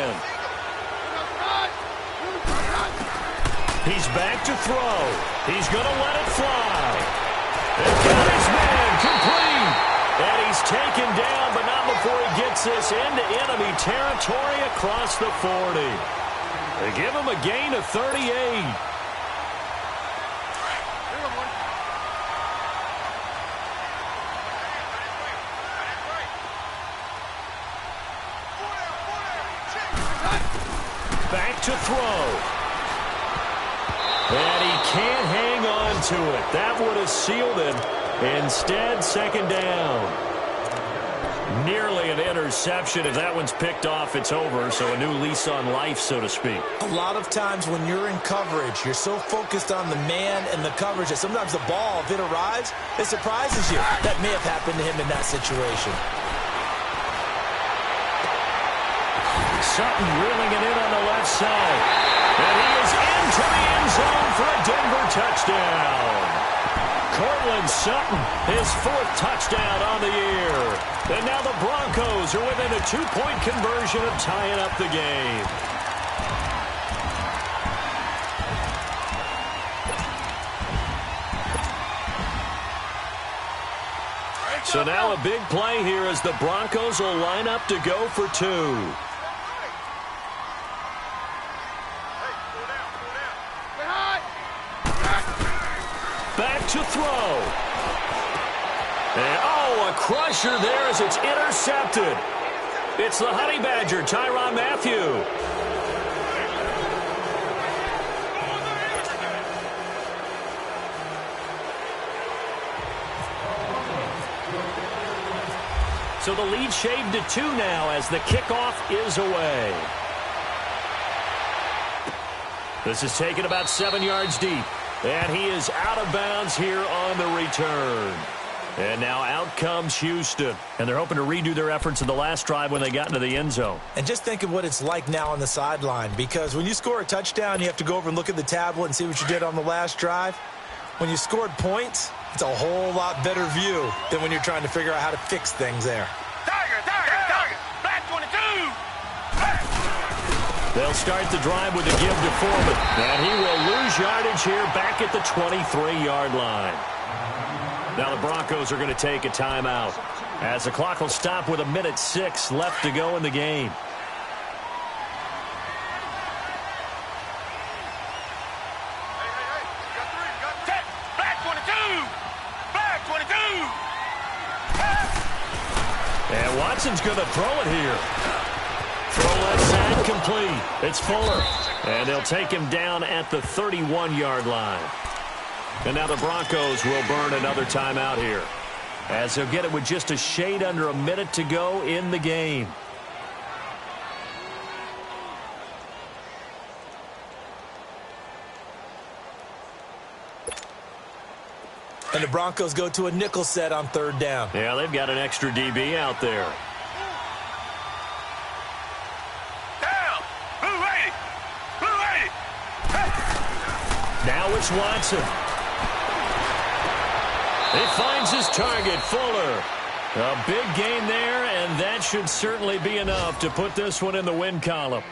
He's back to throw. He's going to let it fly. And got his man complete. And he's taken down, but not before he gets this into enemy territory across the 40. They give him a gain of 38. Back to throw. And he can't hang on to it. That would have sealed it. Instead, 2nd down. Nearly an interception. If that one's picked off, it's over. So a new lease on life, so to speak. A lot of times when you're in coverage, you're so focused on the man and the coverage that sometimes the ball, if it arrives, it surprises you. That may have happened to him in that situation. Sutton reeling it in on the left side. And he is into the end zone for a Denver touchdown. Cortland Sutton, his 4th touchdown on the year. And now the Broncos are within a 2-point conversion of tying up the game. So now a big play here as the Broncos will line up to go for 2. Back to throw. And, oh, a crusher there as it's intercepted. It's the Honey Badger, Tyrann Mathieu. So the lead shaved to 2 now as the kickoff is away. This is taken about 7 yards deep. And he is out of bounds here on the return. And now out comes Houston. And they're hoping to redo their efforts in the last drive when they got into the end zone. And just think of what it's like now on the sideline, because when you score a touchdown, you have to go over and look at the tablet and see what you did on the last drive. When you scored points, it's a whole lot better view than when you're trying to figure out how to fix things there. Target, black 22. They'll start the drive with a give to Foreman. And he will lose yardage here back at the 23-yard line. Now the Broncos are going to take a timeout as the clock will stop with 1:06 left to go in the game. And Watson's going to throw it here. Throw left side complete. It's Fuller. And they'll take him down at the 31-yard line. And now the Broncos will burn another timeout here, as they'll get it with just a shade under a minute to go in the game. And the Broncos go to a nickel set on 3rd down. Yeah, they've got an extra DB out there. Now it's Watson. He finds his target, Fuller. A big gain there, and that should certainly be enough to put this one in the win column.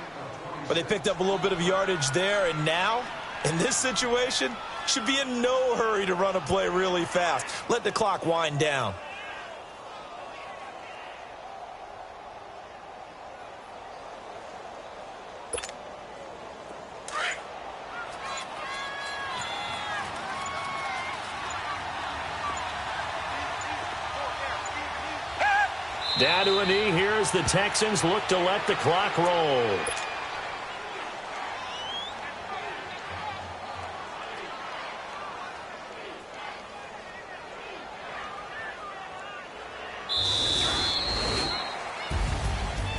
But they picked up a little bit of yardage there, and now, in this situation, should be in no hurry to run a play really fast. Let the clock wind down. Down to a knee here as the Texans look to let the clock roll.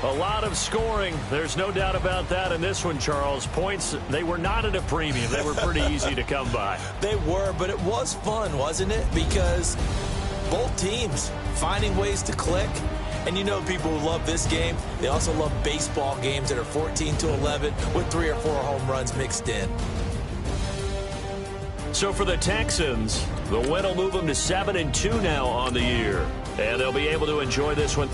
A lot of scoring. There's no doubt about that in this one, Charles. Points, they were not at a premium. They were pretty easy to come by. They were, but it was fun, wasn't it? Because both teams finding ways to click. And you know people who love this game, they also love baseball games that are 14-11 with 3 or 4 home runs mixed in. So So for the Texans, the win will move them to 7-2 now on the year. And they'll be able to enjoy this one.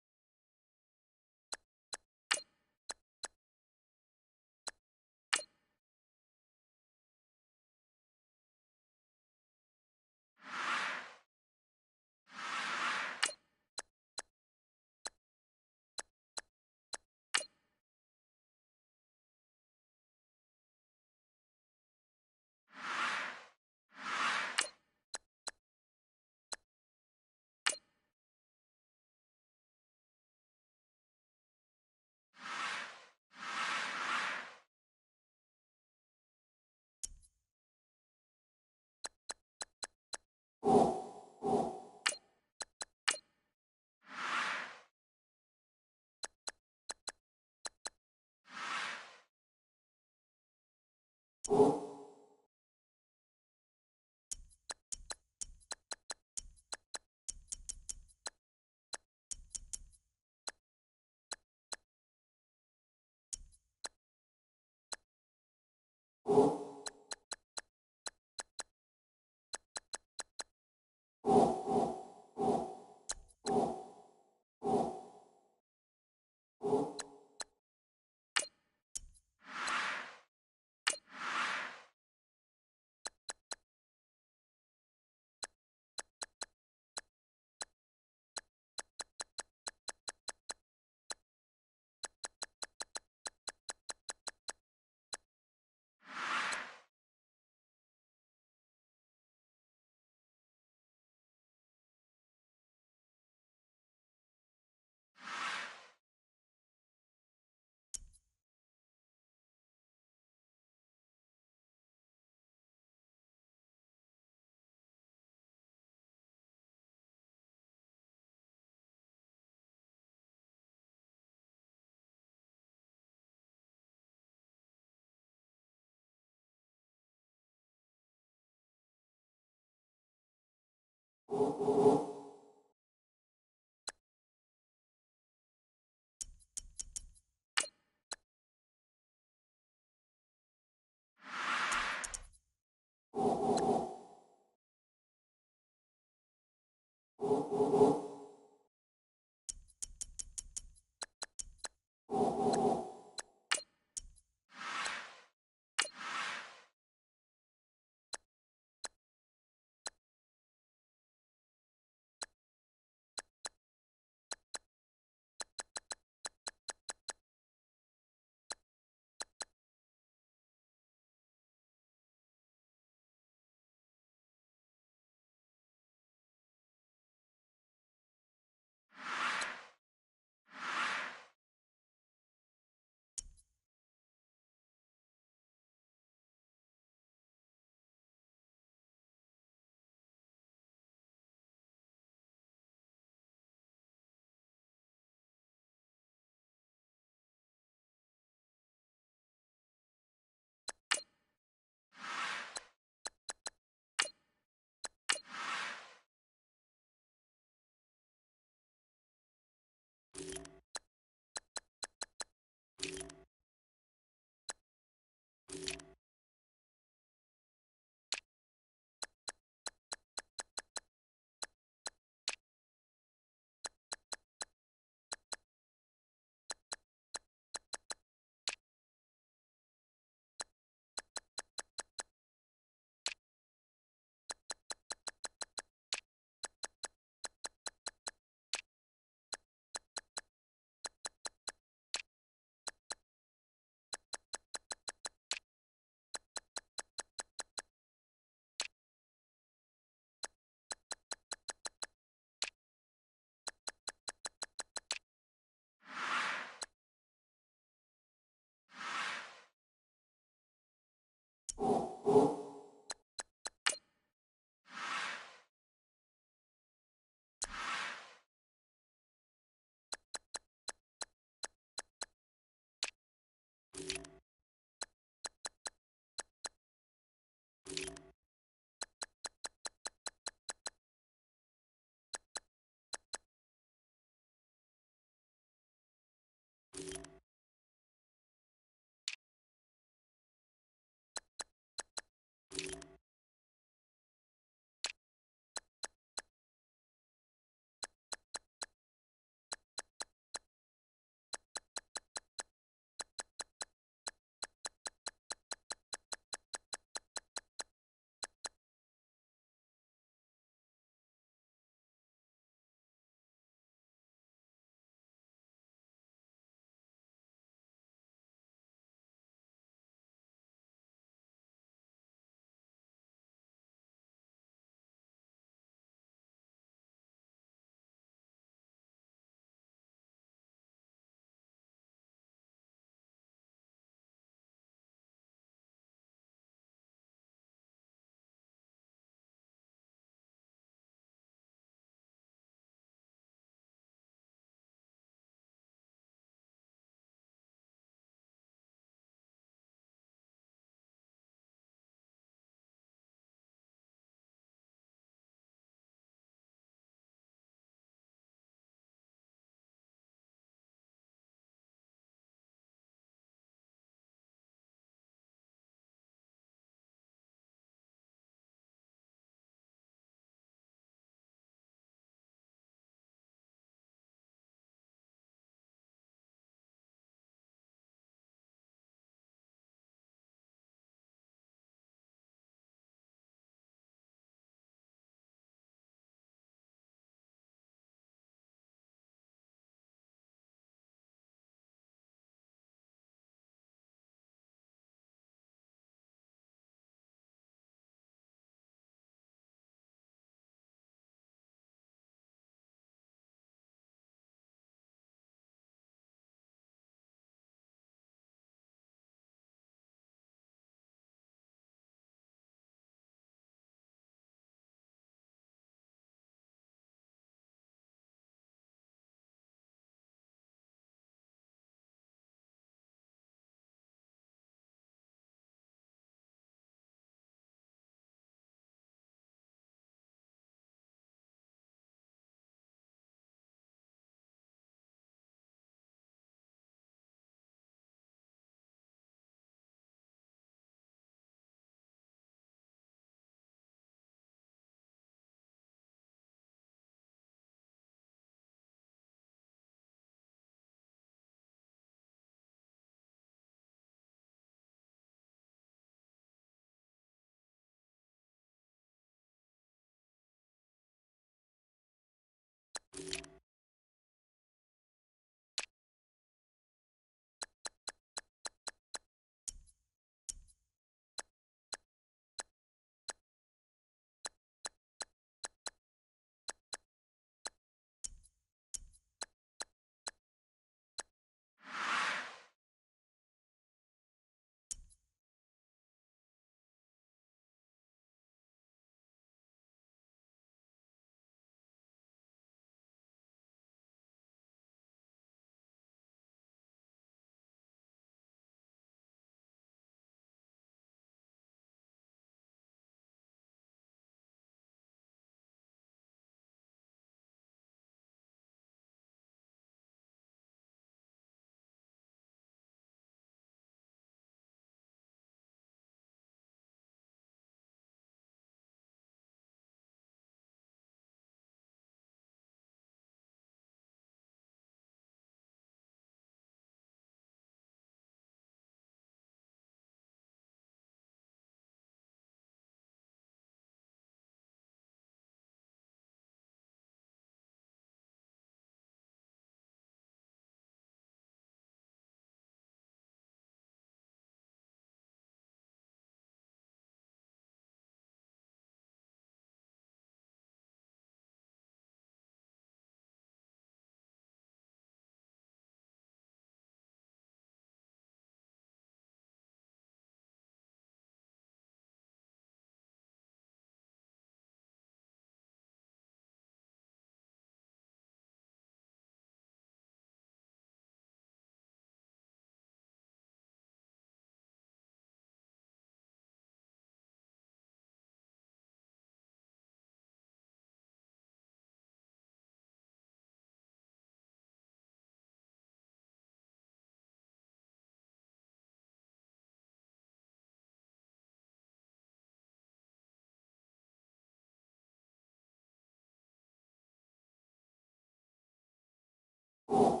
You